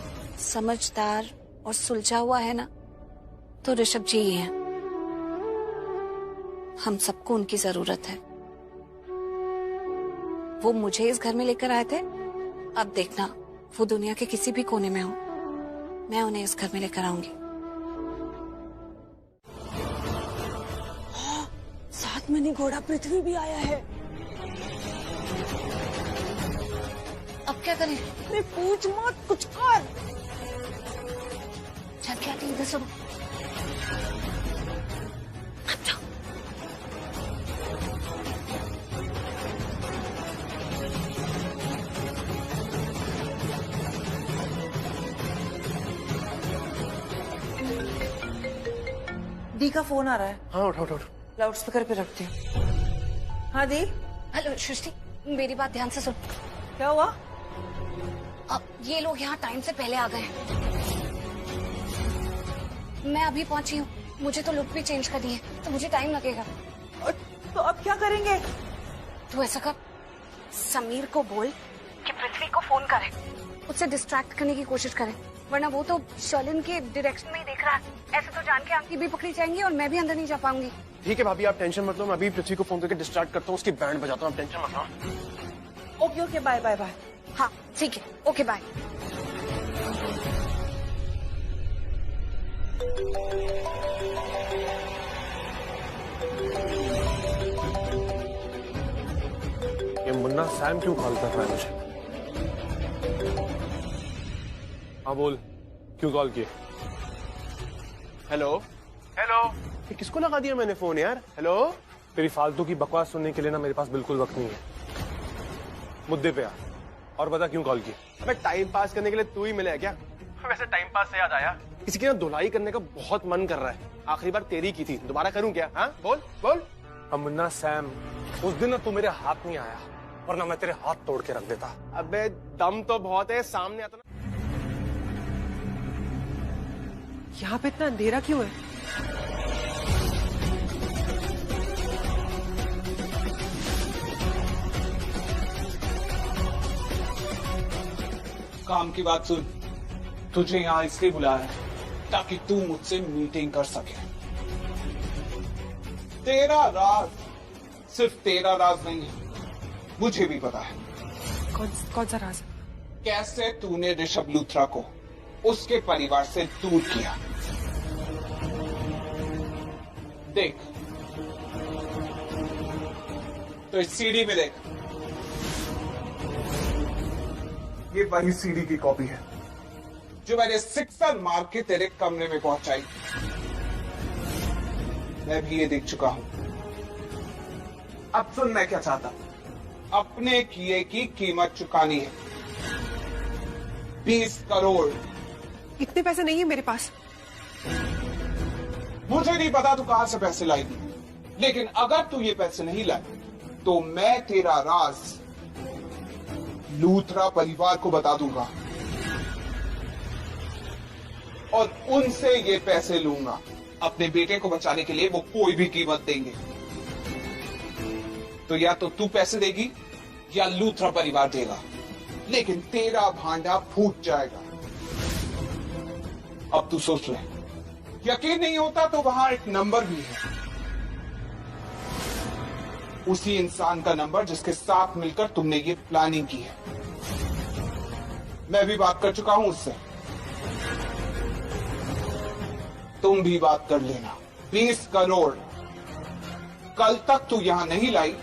समझदार और सुलझा हुआ है ना तो ऋषभ जी ही हैं। हम सबको उनकी जरूरत है। वो मुझे इस घर में लेकर आए थे, अब देखना वो दुनिया के किसी भी कोने में हो, मैं उन्हें इस घर में लेकर आऊंगी। साथ में नहीं घोड़ा पृथ्वी भी आया है। अब क्या करें? मैं पूछ मत, कुछ कर। चल क्या इधर सुनो। दी का फोन आ रहा है। हाँ उठा उठा। लाउड स्पीकर पे रखती हूँ। हाँ दी। हेलो सृष्टि, मेरी बात ध्यान से सुन। क्या हुआ? अब ये लोग यहाँ टाइम से पहले आ गए हैं। मैं अभी पहुंची हूँ, मुझे तो लुक भी चेंज करनी है, तो मुझे टाइम लगेगा। तो अब क्या करेंगे? तो ऐसा कर, समीर को बोल कि पृथ्वी को फोन करे, उससे डिस्ट्रैक्ट करने की कोशिश करे, वरना वो तो शर्लिन के डायरेक्शन में ही देख रहा है। ऐसे तो जान के आंखें भी पकड़ी जाएंगी और मैं भी अंदर नहीं जा पाऊंगी। ठीक है भाभी, आप टेंशन मत लो, मैं अभी पृथ्वी को फोन करके डिस्ट्रैक्ट करता हूँ, उसकी बैंड बजाता हूँ, आप टेंशन मत लो। Okay okay, bye bye bye. हाँ ठीक है, ओके बाय। ये मुन्ना सैम क्यों कॉल कर रहा है मुझे? हाँ बोल, क्यों कॉल किए? हेलो हेलो, ये किसको लगा दिया मैंने फोन यार? हेलो, तेरी फालतू की बकवास सुनने के लिए ना मेरे पास बिल्कुल वक्त नहीं है। मुद्दे पे आ और बता क्यों कॉल की? अबे टाइम पास करने के लिए तू ही मिला है क्या? वैसे टाइम पास से याद आया, किसी की ना धुलाई करने का बहुत मन कर रहा है। आखिरी बार तेरी की थी, दोबारा करूं क्या? हाँ बोल बोल। अब मुन्ना सैम, उस दिन ना तू मेरे हाथ नहीं आया, वरना मैं तेरे हाथ तोड़ के रख देता। अबे दम तो बहुत है, सामने आता ना। यहाँ पे इतना अंधेरा क्यों है? काम की बात सुन, तुझे यहाँ इसलिए बुलाया है ताकि तू मुझसे मीटिंग कर सके। तेरा राज सिर्फ तेरा राज नहीं है, मुझे भी पता है। कौन सा राज? कैसे तूने ऋषभ लूथरा को उसके परिवार से दूर किया। देख, तो इस सीडी में देख, ये वही सीडी की कॉपी है जो मैंने सिक्सर मार के तेरे कमरे में पहुंचाई। मैं भी ये देख चुका हूं। अब सुन मैं क्या चाहता, अपने किए की कीमत चुकानी है। 20 करोड़ इतने पैसे नहीं है मेरे पास। मुझे नहीं पता तू कहां से पैसे लाएगी, लेकिन अगर तू ये पैसे नहीं लाई तो मैं तेरा राज लूथरा परिवार को बता दूंगा और उनसे ये पैसे लूंगा। अपने बेटे को बचाने के लिए वो कोई भी कीमत देंगे। तो या तो तू पैसे देगी या लूथरा परिवार देगा, लेकिन तेरा भांडा फूट जाएगा। अब तू सोच ले, यकीन नहीं होता तो वहां एक नंबर भी है, उसी इंसान का नंबर जिसके साथ मिलकर तुमने ये प्लानिंग की है। मैं भी बात कर चुका हूं उससे, तुम भी बात कर लेना। 20 करोड़ कल तक तू यहां नहीं लाई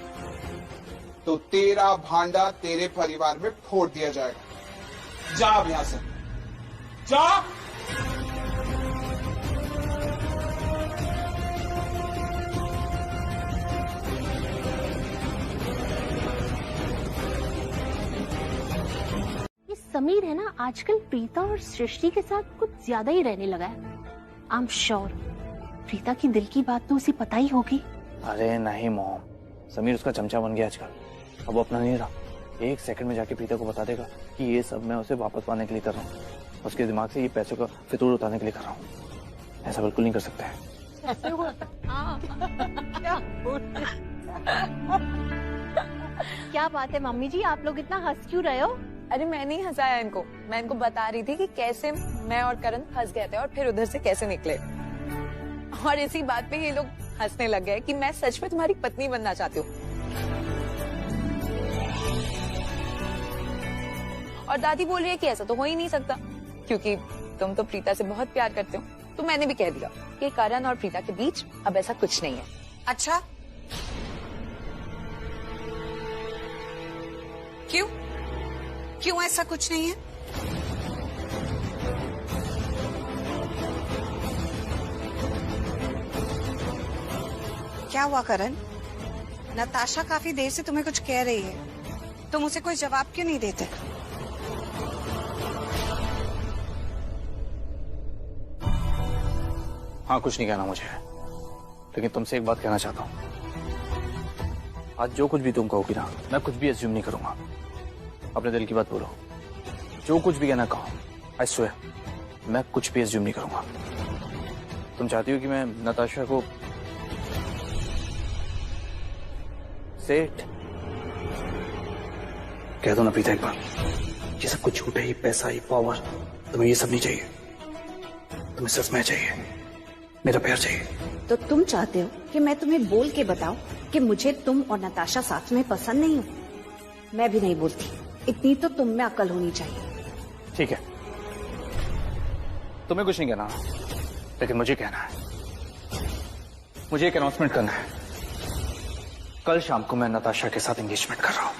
तो तेरा भांडा तेरे परिवार में फोड़ दिया जाएगा। जा अब यहां से, जा। ये समीर है ना, आजकल प्रीता और सृष्टि के साथ कुछ ज्यादा ही रहने लगा है। आई एम श्योर प्रीता की दिल की बात तो उसे पता ही होगी। अरे नहीं मॉम, समीर उसका चमचा बन गया आजकल। अब वो अपना नहीं रहा, 1 सेकंड में जाके प्रीता को बता देगा कि ये सब मैं उसे वापस पाने के लिए कर रहा हूँ। उसके दिमाग से ये पैसों का फितूर उतारने के लिए कर रहा हूँ। ऐसा बिल्कुल नहीं कर सकते हैं। क्या बात है मम्मी जी, आप लोग इतना हंस क्यों रहे हो? अरे मैं नहीं हंसाया इनको, मैं इनको बता रही थी कि कैसे मैं और करण फंस गए थे और फिर उधर से कैसे निकले। और इसी बात पे ये लोग हंसने लग गए कि मैं सच में तुम्हारी पत्नी बनना चाहती हूँ। और दादी बोल रही है कि ऐसा तो हो ही नहीं सकता, क्योंकि तुम तो प्रीता से बहुत प्यार करते हो। तो मैंने भी कह दिया कि करण और प्रीता के बीच अब ऐसा कुछ नहीं है। अच्छा, क्यों क्यों ऐसा कुछ नहीं है? क्या हुआ करण? नताशा काफी देर से तुम्हें कुछ कह रही है, तुम उसे कोई जवाब क्यों नहीं देते? हाँ, कुछ नहीं कहना मुझे, लेकिन तुमसे एक बात कहना चाहता हूँ। आज जो कुछ भी तुम कहोगी ना, मैं कुछ भी एज्यूम नहीं करूंगा। अपने दिल की बात बोलो, जो कुछ भी कहना कहो। आई स्वेयर, मैं कुछ भी एज्यूम नहीं करूंगा। तुम चाहती हो कि मैं नताशा को सेठ कह दो ना प्रीता एक बार। ये सब कुछ झूठ है, ये पैसा, ये पावर, तुम्हें ये सब नहीं चाहिए। तुम्हें सिर्फ मैं चाहिए, मेरा प्यार चाहिए। तो तुम चाहते हो कि मैं तुम्हें बोल के बताऊं कि मुझे तुम और नताशा साथ में पसंद नहीं हो? मैं भी नहीं बोलती, इतनी तो तुम में अकल होनी चाहिए। ठीक है, तुम्हें कुछ नहीं कहना, लेकिन मुझे कहना है। मुझे एक अनाउंसमेंट करना है। कल शाम को मैं नताशा के साथ एंगेजमेंट कर रहा हूं।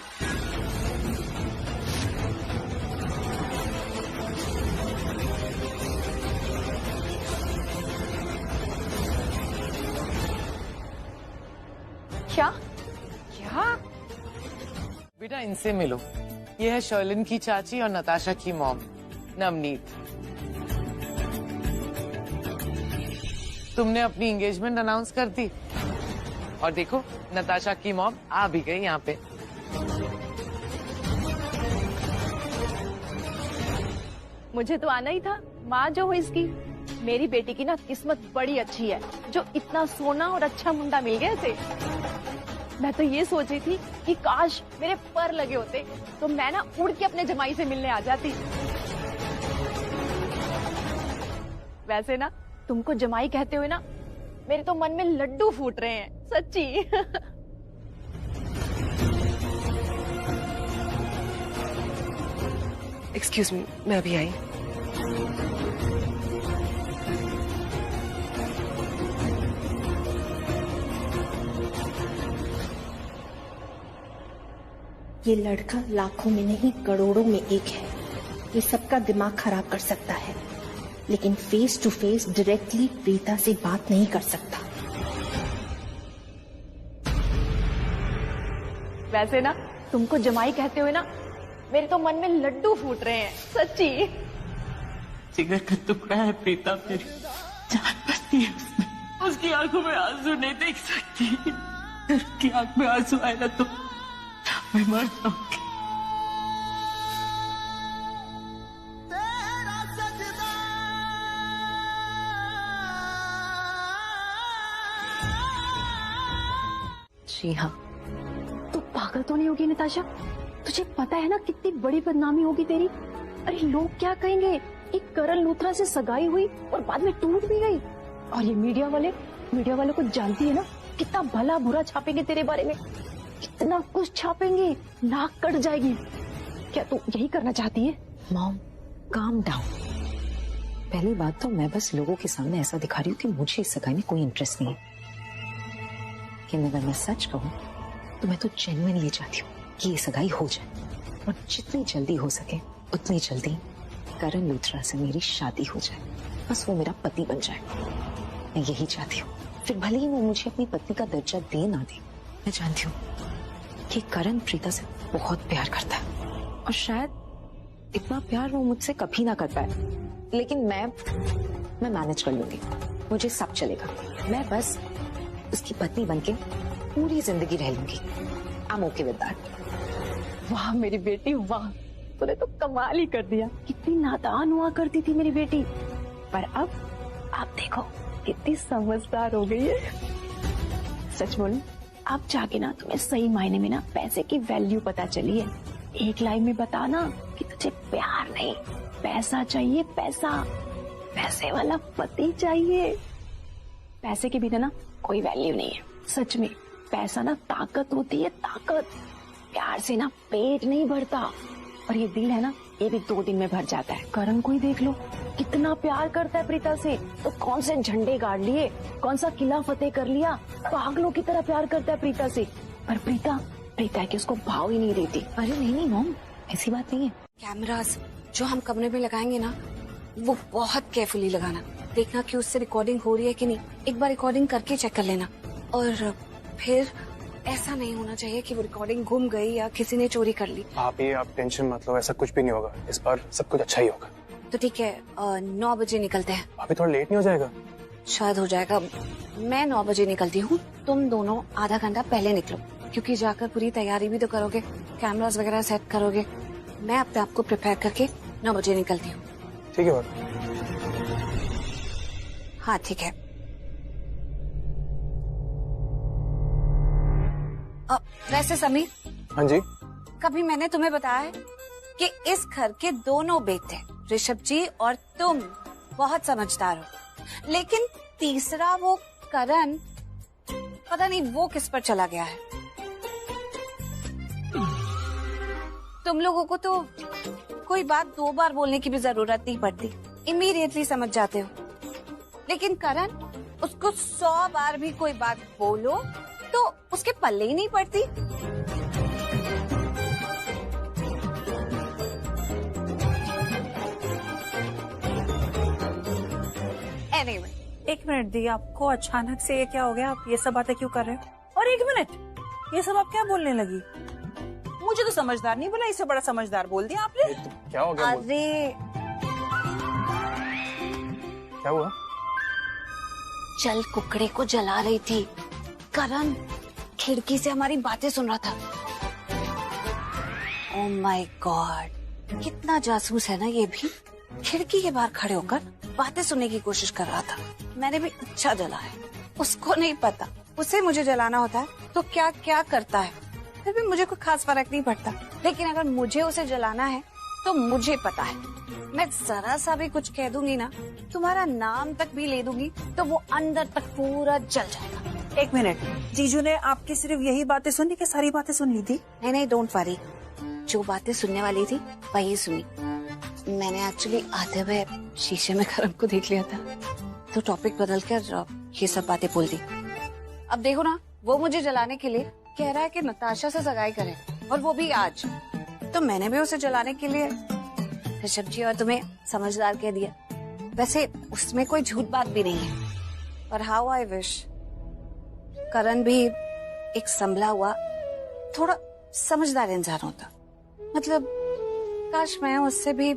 क्या? क्या? बेटा इनसे मिलो, ये है शर्लिन की चाची और नताशा की मॉम नवनीत। तुमने अपनी एंगेजमेंट अनाउंस कर दी और देखो नताशा की मॉम आ भी गई यहाँ पे। मुझे तो आना ही था, माँ जो हो इसकी। मेरी बेटी की ना किस्मत बड़ी अच्छी है, जो इतना सोना और अच्छा मुंडा मिल गया इसे। मैं तो ये सोच रही थी कि काश मेरे पर लगे होते तो मैं ना उड़ के अपने जमाई से मिलने आ जाती। वैसे ना तुमको जमाई कहते हुए ना मेरे तो मन में लड्डू फूट रहे हैं, सच्ची। एक्सक्यूज मी, मैं अभी आई। ये लड़का लाखों में नहीं करोड़ों में एक है। ये सबका दिमाग खराब कर सकता है, लेकिन face to face directly Preeta से बात नहीं कर सकता। वैसे ना तुमको जमाई कहते हुए ना मेरे तो मन में लड्डू फूट रहे हैं, सच्ची। जिगर का टुकड़ा है प्रीता, मेरी जान बसती है उसमें। उसकी आंखों में आंसू नहीं देख सकती। उसकी आंख में आंसू आए ना तो मैं मर जाऊंगी। जी हाँ, तू पागल तो नहीं होगी नताशा? तुझे पता है ना कितनी बड़ी बदनामी होगी तेरी। अरे लोग क्या कहेंगे, एक करण लूथरा से सगाई हुई और बाद में टूट भी गई। और ये मीडिया वाले को जानती है ना, कितना भला बुरा छापेंगे तेरे बारे में, कितना कुछ छापेंगे, नाक कट जाएगी। क्या तू यही करना चाहती है? Mom, calm down. पहली बात तो मैं बस लोगों के सामने ऐसा दिखा रही हूँ कि मुझे इस सगाई में कोई इंटरेस्ट नहीं है। लेकिन अगर मैं सच कहूँ तो मैं तो जेन्युइनली चाहती हूँ कि ये सगाई हो जाए, और जितनी जल्दी हो सके उतनी जल्दी करण लूथरा से मेरी शादी हो जाए। बस वो मेरा पति बन जाए, मैं यही चाहती हूँ। फिर भले ही वो मुझे अपनी पत्नी का दर्जा दे ना दे, मैं जानती हूँ कि करण प्रीता से बहुत प्यार करता है, और शायद इतना प्यार वो मुझसे कभी ना कर पाए। लेकिन मैं मैनेज कर लूंगी, मुझे सब चलेगा। मैं बस उसकी पत्नी बनके पूरी जिंदगी रह लूंगी। I'm okay with that. वाह मेरी बेटी वाह, तूने तो कमाल ही कर दिया। कितनी नादान हुआ करती थी मेरी बेटी, पर अब देखो कितनी समझदार हो गई है। सच बोलूं, अब जाके ना तुम्हें सही मायने में ना पैसे की वैल्यू पता चली है। एक लाइन में बताना कि तुझे प्यार नहीं, पैसा चाहिए, पैसा, पैसे वाला पति चाहिए। पैसे के बिना ना कोई वैल्यू नहीं है। सच में पैसा ना ताकत होती है, ताकत। प्यार से ना पेट नहीं भरता, और ये दिल है ना, ये भी 2 दिन में भर जाता है। करण को ही देख लो, कितना प्यार करता है प्रीता से। तो कौन से झंडे गाड़ लिए, कौन सा किला फतेह कर लिया, पागलों की तरह प्यार करता है प्रीता से। पर प्रीता है कि उसको भाव ही नहीं देती। अरे नहीं मॉम, ऐसी बात नहीं है। कैमरास जो हम कमरे में लगाएंगे ना, वो बहुत केयरफुली लगाना। देखना कि उससे रिकॉर्डिंग हो रही है कि नहीं। एक बार रिकॉर्डिंग करके चेक कर लेना। और फिर ऐसा नहीं होना चाहिए कि वो रिकॉर्डिंग गुम गई या किसी ने चोरी कर ली। आप टेंशन मत लो, ऐसा कुछ भी नहीं होगा। इस बार सब कुछ अच्छा ही होगा। तो ठीक है, 9 बजे निकलते हैं। अभी थोड़ा लेट नहीं हो जाएगा? शायद हो जाएगा। मैं 9 बजे निकलती हूँ, तुम दोनों आधा घंटा पहले निकलो, क्योंकि जाकर पूरी तैयारी भी तो करोगे, कैमरास वगैरह सेट करोगे। मैं अपने आप को प्रिपेयर करके 9 बजे निकलती हूँ। ठीक है बात। हाँ ठीक है। वैसे समीर। हाँ जी। कभी मैंने तुम्हें बताया है कि इस घर के दोनों बेटे ऋषभ जी और तुम बहुत समझदार हो, लेकिन तीसरा वो करण, पता नहीं वो किस पर चला गया है। तुम लोगों को तो कोई बात 2 बार बोलने की भी जरूरत नहीं पड़ती, इमीडिएटली समझ जाते हो। लेकिन करण, उसको 100 बार भी कोई बात बोलो तो उसके पल्ले ही नहीं पड़ती। Anyway, 1 मिनट दी, आपको अचानक से ये क्या हो गया? आप ये सब बातें क्यों कर रहे हो? और 1 मिनट, ये सब आप क्या बोलने लगी? मुझे तो समझदार नहीं बोला, इससे बड़ा समझदार बोल दिया आपने। तो क्या हो गया? अरे क्या हुआ? चल कुकड़े को जला रही थी, करण खिड़की से हमारी बातें सुन रहा था। ओह माय गॉड, कितना जासूस है ना ये भी। खिड़की के बाहर खड़े होकर बातें सुनने की कोशिश कर रहा था। मैंने भी अच्छा जला है, उसको नहीं पता। उसे मुझे जलाना होता है तो क्या क्या करता है, फिर भी मुझे कोई खास फर्क नहीं पड़ता। लेकिन अगर मुझे उसे जलाना है तो मुझे पता है, मैं जरा सा भी कुछ कह दूंगी ना, तुम्हारा नाम तक भी ले दूंगी तो वो अंदर तक पूरा जल जाएगा। 1 मिनट, जीजू ने आपकी सिर्फ यही बातें सुनी कि सारी बातें सुन ली थी? नहीं, डोंट वरी, जो बातें सुनने वाली थी वही सुनी। मैंने एक्चुअली आते हुए शीशे में करण को देख लिया था, तो टॉपिक बदल कर ये सब बातें बोल दी। अब देखो ना, वो मुझे जलाने के लिए कह रहा है कि नताशा से सगाई करे, और वो भी आज। तो मैंने भी उसे जलाने के लिए ऋषभ जी और तुम्हें समझदार कह दिया। वैसे उसमें कोई झूठ बात भी नहीं है, पर हाउ आई विश करण भी एक संभला हुआ, थोड़ा समझदार इंसान होता। मतलब काश मैं उससे भी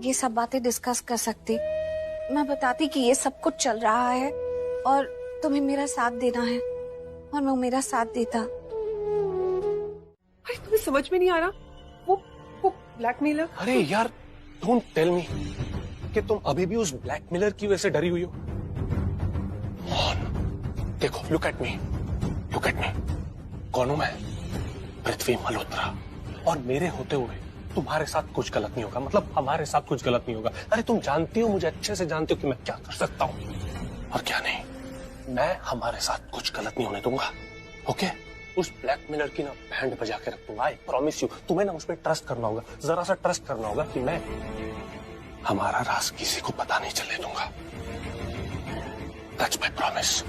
ये सब बातें डिस्कस कर सकती, मैं बताती कि ये सब कुछ चल रहा है और तुम्हें मेरा साथ देना है और मैं मेरा साथ देता। अरे तुम्हें समझ में नहीं आ रहा, वो ब्लैकमेलर। अरे यार डोंट टेल मी कि तुम अभी भी उस ब्लैकमेलर की वजह से डरी हुई हो। देखो लुक एट मी कौन हूं मैं? पृथ्वी मल्होत्रा। और मेरे होते हुए तुम्हारे साथ कुछ गलत नहीं होगा, मतलब हमारे साथ कुछ गलत नहीं होगा। अरे तुम जानती हो, मुझे अच्छे से जानती हो कि मैं क्या कर सकता हूं और क्या नहीं। मैं हमारे साथ कुछ गलत नहीं होने दूंगा, ओके? उस ब्लैकमेलर की ना बैंड बजा के रख दूंगा, आई प्रॉमिस यू। तुम्हें ना उस पर ट्रस्ट करना होगा, जरा सा ट्रस्ट करना होगा कि मैं हमारा राज किसी को पता नहीं चलने दूंगा। That's my promise,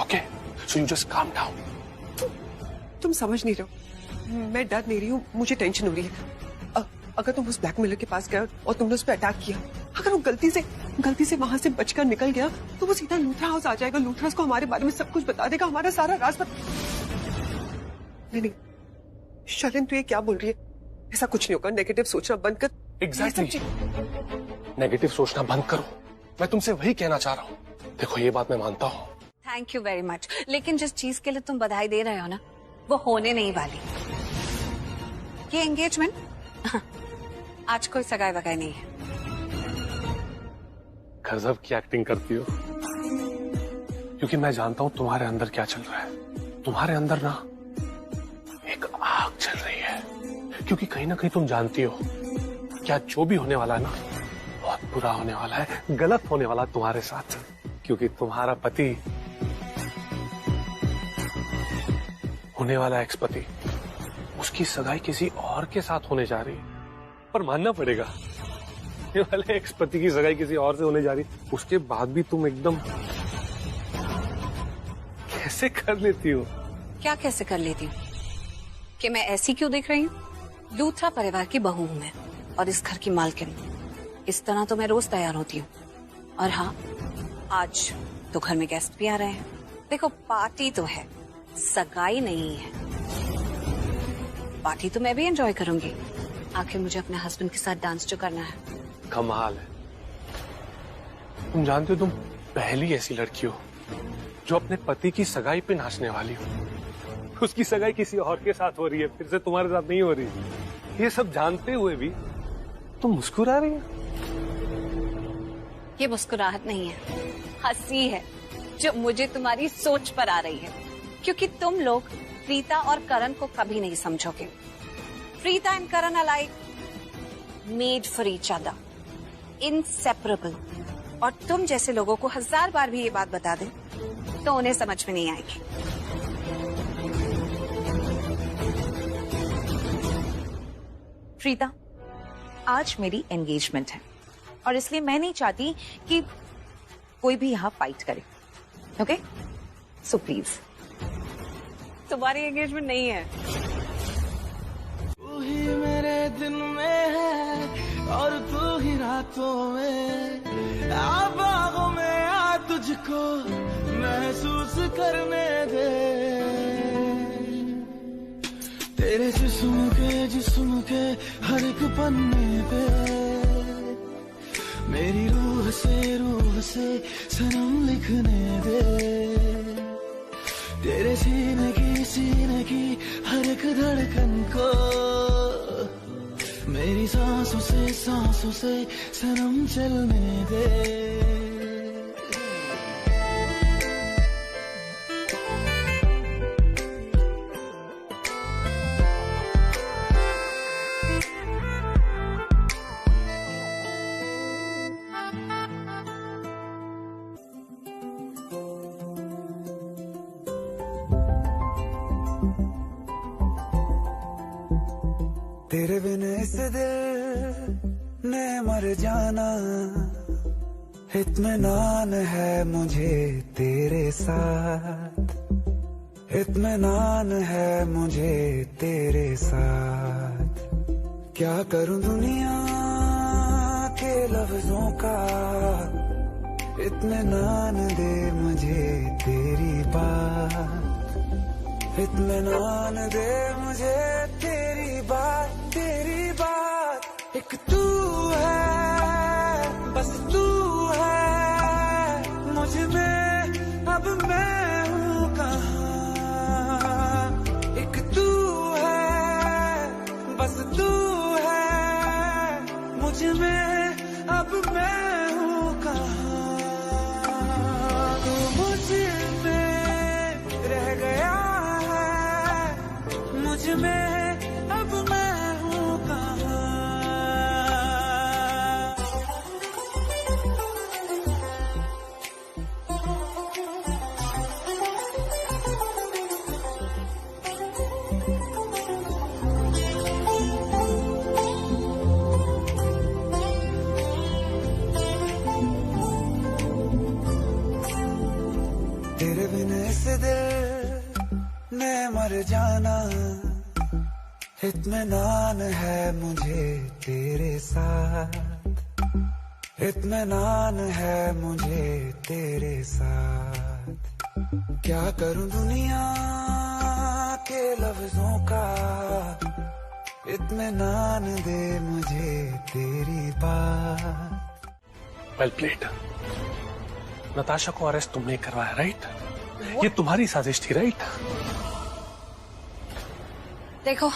okay? So you just calm down. तुम समझ नहीं रहे हो, मैं डर नहीं रही हूँ, मुझे टेंशन हो रही है। अगर तुम उस ब्लैकमेलर के पास गए और तुमने उस पर अटैक किया, अगर वो गलती से वहां से बचकर निकल गया तो वो सीधा लूथरा हाउस आ जाएगा, लूथरा हाउस को हमारे बारे में सब कुछ बता देगा, हमारा सारा राज नहीं शालिन तू ये क्या बोल रही है? ऐसा कुछ नहीं होगा, नेगेटिव सोचना बंद कर। एग्जैक्टली, नेगेटिव सोचना बंद करो। मैं तुमसे वही कहना चाह रहा हूँ। देखो ये बात मैं मानता हूँ। थैंक यू वेरी मच, लेकिन जिस चीज के लिए तुम बधाई दे रहे हो ना, वो होने नहीं वाली। ये एंगेजमेंट आज कोई सगाई वगाई नहीं है। गजब की एक्टिंग करती हो, क्योंकि मैं जानता हूं तुम्हारे अंदर क्या चल रहा है। तुम्हारे अंदर ना एक आग चल रही है, क्योंकि कहीं ना कहीं तुम जानती हो क्या जो भी होने वाला है ना, बहुत बुरा होने वाला है, गलत होने वाला है तुम्हारे साथ। क्योंकि तुम्हारा पति होने वाला एक्स पति, उसकी सगाई किसी और के साथ होने जा रही है। पर मानना पड़ेगा, ये वाले एक्स पति की सगाई किसी और से होने जा रही, उसके बाद भी तुम एकदम कैसे कर लेती हो? क्या कैसे कर लेती हूँ? कि मैं ऐसी क्यों दिख रही हूँ? लूथरा परिवार की बहू हूँ मैं और इस घर की मालकिन। इस तरह तो मैं रोज तैयार होती हूँ। और हाँ, आज तो घर में गेस्ट भी आ रहे हैं। देखो पार्टी तो है, सगाई नहीं है। पार्टी तो मैं भी एंजॉय करूंगी, आखिर मुझे अपने हस्बैंड के साथ डांस जो करना है। कमाल है, तुम जानते हो तुम पहली ऐसी लड़की हो जो अपने पति की सगाई पे नाचने वाली हो। उसकी सगाई किसी और के साथ हो रही है, फिर से तुम्हारे साथ नहीं हो रही। ये सब जानते हुए भी तुम मुस्कुरा रही हो। ये मुस्कुराहट नहीं है, हंसी है जो मुझे तुम्हारी सोच पर आ रही है। क्योंकि तुम लोग प्रीता और करण को कभी नहीं समझोगे। Preeta and Karan are like made for each other, inseparable. और तुम जैसे लोगों को 1000 बार भी ये बात बता दें तो उन्हें समझ में नहीं आएगी। प्रीता, आज मेरी एंगेजमेंट है और इसलिए मैं नहीं चाहती कि कोई भी यहाँ फाइट करे, ओके? So please. तुम्हारी एंगेजमेंट नहीं है। तू ही मेरे दिन में है और तू ही रातों में, आ बागों में आ तुझको महसूस करने दे। तेरे जिस्म के हर एक पन्ने पे मेरी रूह से सनम लिखने दे। तेरे सीने की हर एक धड़कन को मेरी सांसों से सनम चलने दे। तेरे बिन इस दिल ने मर जाना, इत्मीनान है मुझे तेरे साथ, इत्मीनान है मुझे तेरे साथ। क्या करूं दुनिया के लफ्जों का, इत्मीनान दे मुझे तेरी बात, इत्मीनान दे मुझे तेरी बात, तेरी बात। एक तू है में अब मैं हूँ कहाँ। तेरे बिन इस दिल ने मर जाना, इत्मीनान है मुझे तेरे साथ, इत्मीनान है मुझे तेरे साथ। क्या करूं दुनिया के लफ्जों का, इत्मीनान दे मुझे तेरी बात। Well played. नताशा को अरेस्ट तुमने करवाया, राइट? ये तुम्हारी साजिश थी, राइट? देखो,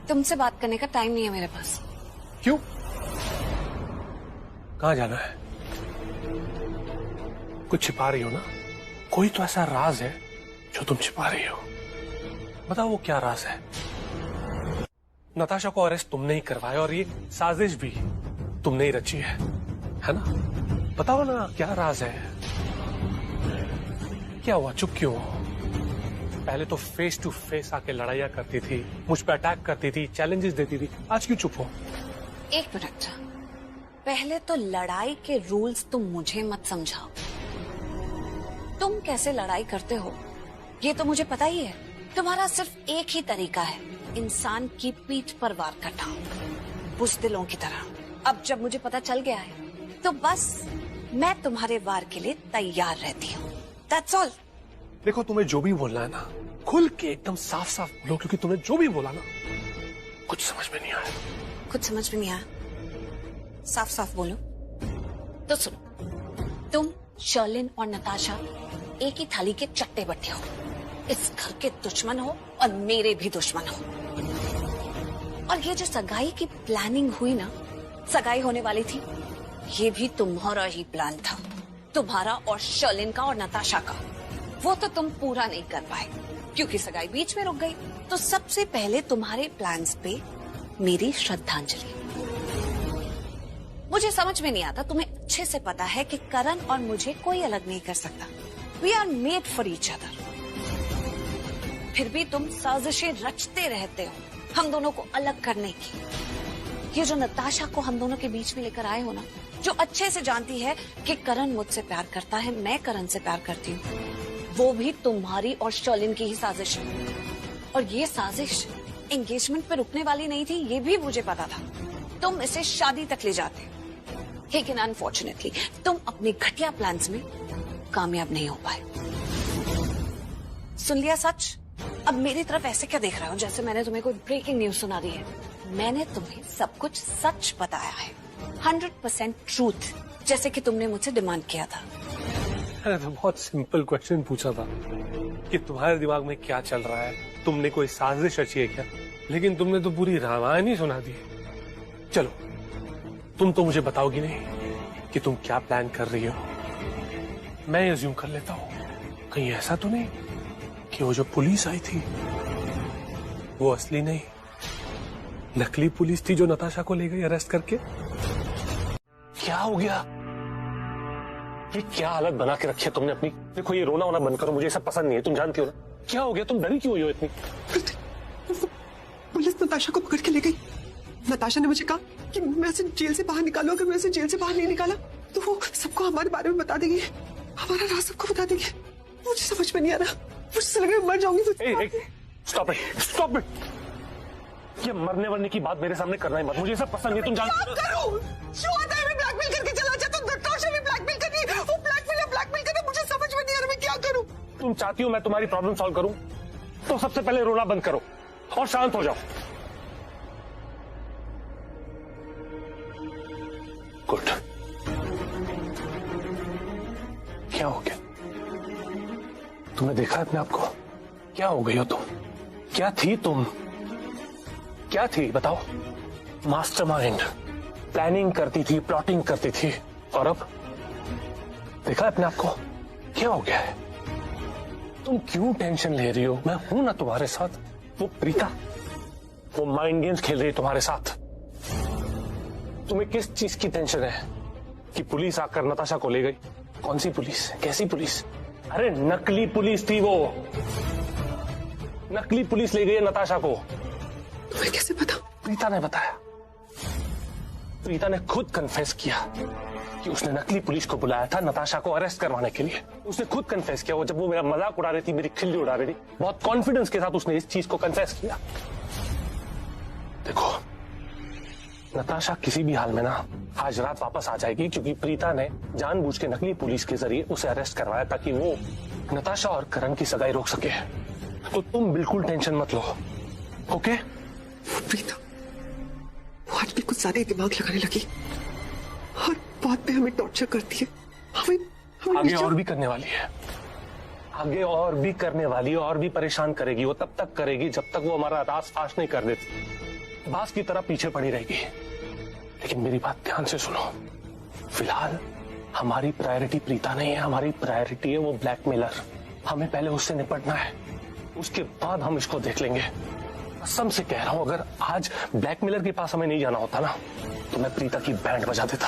तुमसे बात करने का टाइम नहीं है मेरे पास। क्यों? कहाँ जाना है? कुछ छिपा रही हो ना? कोई तो ऐसा राज है जो तुम छिपा रही हो। बताओ वो क्या राज है? नताशा को अरेस्ट तुमने ही करवाया और ये साजिश भी तुमने ही रची है ना? बताओ ना क्या राज है? क्या हुआ? चुप क्यों हो? पहले तो फेस टू फेस आके लड़ाइयां करती थी, मुझ पे अटैक करती थी, चैलेंजेस देती थी, आज क्यों चुप हो? एक मिनट, पहले तो लड़ाई के रूल्स तुम मुझे मत समझाओ। तुम कैसे लड़ाई करते हो ये तो मुझे पता ही है। तुम्हारा सिर्फ एक ही तरीका है, इंसान की पीठ पर वार करना, बुज़दिलों की तरह। अब जब मुझे पता चल गया है तो बस मैं तुम्हारे वार के लिए तैयार रहती हूँ। That's all। देखो, तुम्हें जो भी बोलना है ना, खुल के एकदम साफ साफ बोलो, क्योंकि तुम्हें जो भी बोला ना कुछ समझ में नहीं आया। कुछ समझ में नहीं आया? साफ साफ बोलो। तो सुनो, तुम शर्लिन और नताशा एक ही थाली के चट्टे बट्टे हो, इस घर के दुश्मन हो और मेरे भी दुश्मन हो। और ये जो सगाई की प्लानिंग हुई ना, सगाई होने वाली थी, ये भी तुम्हारा ही प्लान था, तुम्हारा और शर्लिन का और नताशा का। वो तो तुम पूरा नहीं कर पाए क्योंकि सगाई बीच में रुक गई। तो सबसे पहले तुम्हारे प्लान्स पे मेरी श्रद्धांजलि। मुझे समझ में नहीं आता, तुम्हें अच्छे से पता है कि करण और मुझे कोई अलग नहीं कर सकता। We are made for each other. फिर भी तुम साजिशें रचते रहते हो हम दोनों को अलग करने की। ये जो नताशा को हम दोनों के बीच में लेकर आए हो ना, जो अच्छे से जानती है कि करण मुझसे प्यार करता है, मैं करण से प्यार करती हूँ, वो भी तुम्हारी और शर्लिन की ही साजिश है। और ये साजिश एंगेजमेंट पे रुकने वाली नहीं थी, ये भी मुझे पता था। तुम इसे शादी तक ले जाते, लेकिन अनफॉर्चुनेटली तुम अपने घटिया प्लान्स में कामयाब नहीं हो पाए। सुन लिया सच? अब मेरी तरफ ऐसे क्या देख रहे हो जैसे मैंने तुम्हें कोई ब्रेकिंग न्यूज सुना दी है? मैंने तुम्हें सब कुछ सच बताया है, 100% ट्रूथ, जैसे कि तुमने मुझसे डिमांड किया था। मैंने तो बहुत सिंपल क्वेश्चन पूछा था कि तुम्हारे दिमाग में क्या चल रहा है, तुमने कोई साजिश रची है क्या? लेकिन तुमने तो पूरी रामायण ही सुना दी। चलो, तुम तो मुझे बताओगी नहीं कि तुम क्या प्लान कर रही हो। मैं अज्यूम कर लेता हूँ, कहीं ऐसा तो नहीं कि वो जो पुलिस आई थी वो असली नहीं, नकली पुलिस थी जो नताशा को ले गई अरेस्ट करके? क्या हो गया? ये क्या हालत बना के रखी है तुमने अपनी? देखो, ये रोना वोना बंद करो, मुझे सब पसंद नहीं है, तुम जानती हो ना। क्या हो गया? तुम डरी क्यों हुई हो इतनी? पुलिस नताशा को पकड़ के ले गई। नताशा ने मुझे कहा कि मैं उसे जेल से बाहर निकालू, अगर मैं उसे जेल से बाहर नहीं निकाला तो वो सबको हमारे बारे में बता देगी, हमारा राज सबको बता देगी। मुझे समझ में नहीं आ रहा, मुझसे लग रहा है मर जाऊंगी। Stop it, stop it. ये मरने वरने की बात मेरे सामने करना ही मत, मुझे सब पसंद नहीं, तुम जानती हो। ब्लैकमेल करके चला जाता, नताशा भी ब्लैकमेल कर रही है, वो ब्लैकमेल कर रही है, मुझे समझ में नहीं आ रहा मैं क्या करूं। तुम चाहती हो मैं तुम्हारी प्रॉब्लम सॉल्व करूं, तो सबसे पहले रोना बंद करो और शांत हो जाओ। गुड। क्या हो गया? तुमने देखा अपने आप को? क्या हो गई हो तुम? क्या थी तुम? क्या थी बताओ? मास्टरमाइंड, प्लानिंग करती थी, प्लॉटिंग करती थी, और अब देखा अपने आप को? क्या हो गया है? तुम क्यों टेंशन ले रही हो? मैं हूं ना तुम्हारे साथ। वो प्रीता वो माइंड गेम्स खेल रही है तुम्हारे साथ। तुम्हें किस चीज की टेंशन है कि पुलिस आकर नताशा को ले गई? कौन सी पुलिस? कैसी पुलिस? अरे नकली पुलिस थी वो, नकली पुलिस ले गई है नताशा को। तुम्हें कैसे पता? प्रीता ने बताया। प्रीता ने खुद कन्फेस किया कि उसने नकली पुलिस को बुलाया था नताशा को अरेस्ट करवाने के लिए। उसने खुद कन्फेस किया। वो जब वो मेरा मजाक उड़ा रही थी, मेरी खिल्ली उड़ा रही थी, बहुत कॉन्फिडेंस के साथ उसने इस चीज को कन्फेस किया। देखो, नताशा किसी भी हाल में ना आज रात वापस आ जाएगी, क्योंकि प्रीता ने जानबूझ के नकली पुलिस के जरिए उसे अरेस्ट करवाया ताकि वो नताशा और करण की सगाई रोक सके। तो तुम बिल्कुल टेंशन मत लो, ओके? प्रीता वो आज भी कुछ ज्यादा ही दिमाग लगाने लगी और बहुत पे हमें टॉर्चर करती है। हमें आगे और भी करने वाली है, आगे और भी करने वाली है, और भी परेशान करेगी। वो तब तक करेगी जब तक वो हमारा राज फाश नहीं कर देती। बास की तरह पीछे पड़ी रहेगी। लेकिन मेरी बात ध्यान से सुनो, फिलहाल हमारी प्रायोरिटी प्रीता नहीं है, हमारी प्रायोरिटी है वो ब्लैकमेलर। हमें पहले उससे निपटना है, उसके बाद हम इसको देख लेंगे। कसम से कह रहा हूं, अगर आज ब्लैकमेलर के पास हमें नहीं जाना होता ना, तो मैं प्रीता की बैंड बजा देता,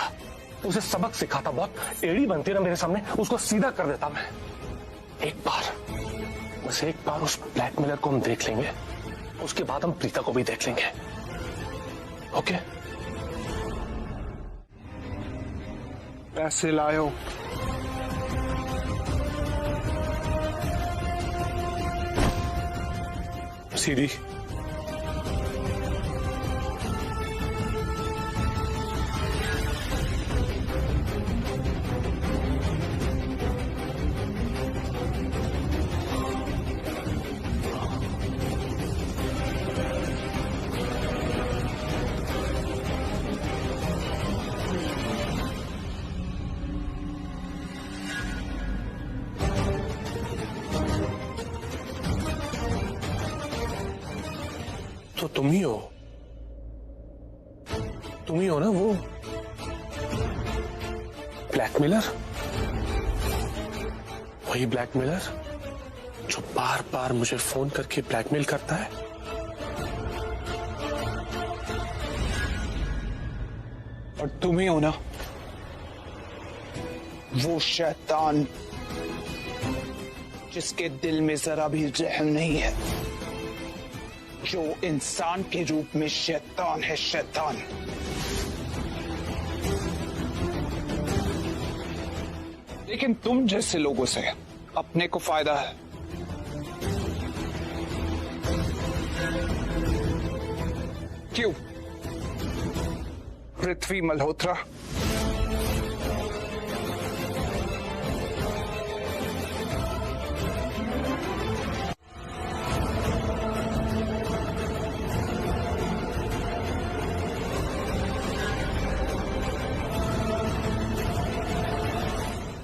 उसे सबक सिखाता। बहुत एड़ी बनती ना मेरे सामने, उसको सीधा कर देता मैं। एक बार, बस एक बार उस ब्लैकमेलर को हम देख लेंगे, उसके बाद हम प्रीता को भी देख लेंगे, ओके? पैसे लायो। सीधी तो तुम ही हो ना वो ब्लैकमेलर? वही ब्लैकमेलर जो बार बार मुझे फोन करके ब्लैकमेल करता है। और तुम ही हो ना वो शैतान जिसके दिल में जरा भी रहम नहीं है, जो इंसान के रूप में शैतान है, शैतान। लेकिन तुम जैसे लोगों से अपने को फायदा है। क्यों? पृथ्वी मल्होत्रा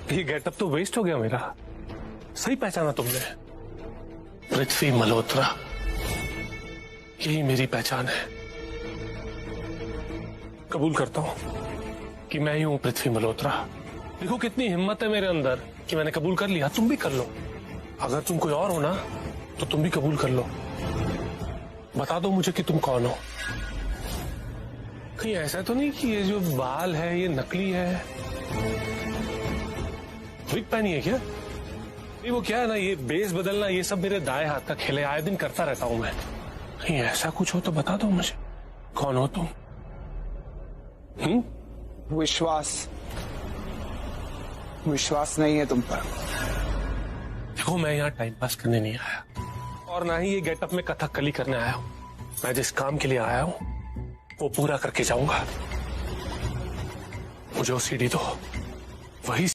ये गेटअप तो वेस्ट हो गया मेरा। सही पहचाना तुमने, पृथ्वी मल्होत्रा, यही मेरी पहचान है। कबूल करता हूं कि मैं ही हूं पृथ्वी मल्होत्रा। देखो कितनी हिम्मत है मेरे अंदर कि मैंने कबूल कर लिया। तुम भी कर लो। अगर तुम कोई और हो ना, तो तुम भी कबूल कर लो। बता दो मुझे कि तुम कौन हो। कहीं ऐसा तो नहीं कि ये जो बाल है ये नकली है? विग पहनी है क्या? नहीं, वो क्या है ना, ये बेस बदलना ये सब मेरे दाएं हाथ का खेल है, आए दिन करता रहता हूं मैं। कहीं ऐसा कुछ हो तो बता दो मुझे, कौन हो तुम? विश्वास नहीं है तुम पर। देखो, मैं यहाँ टाइम पास करने नहीं आया, और ना ही ये गेटअप में कथकली करने आया हूँ। मैं जिस काम के लिए आया हूँ वो पूरा करके जाऊंगा। मुझे वो सीढ़ी दो, वही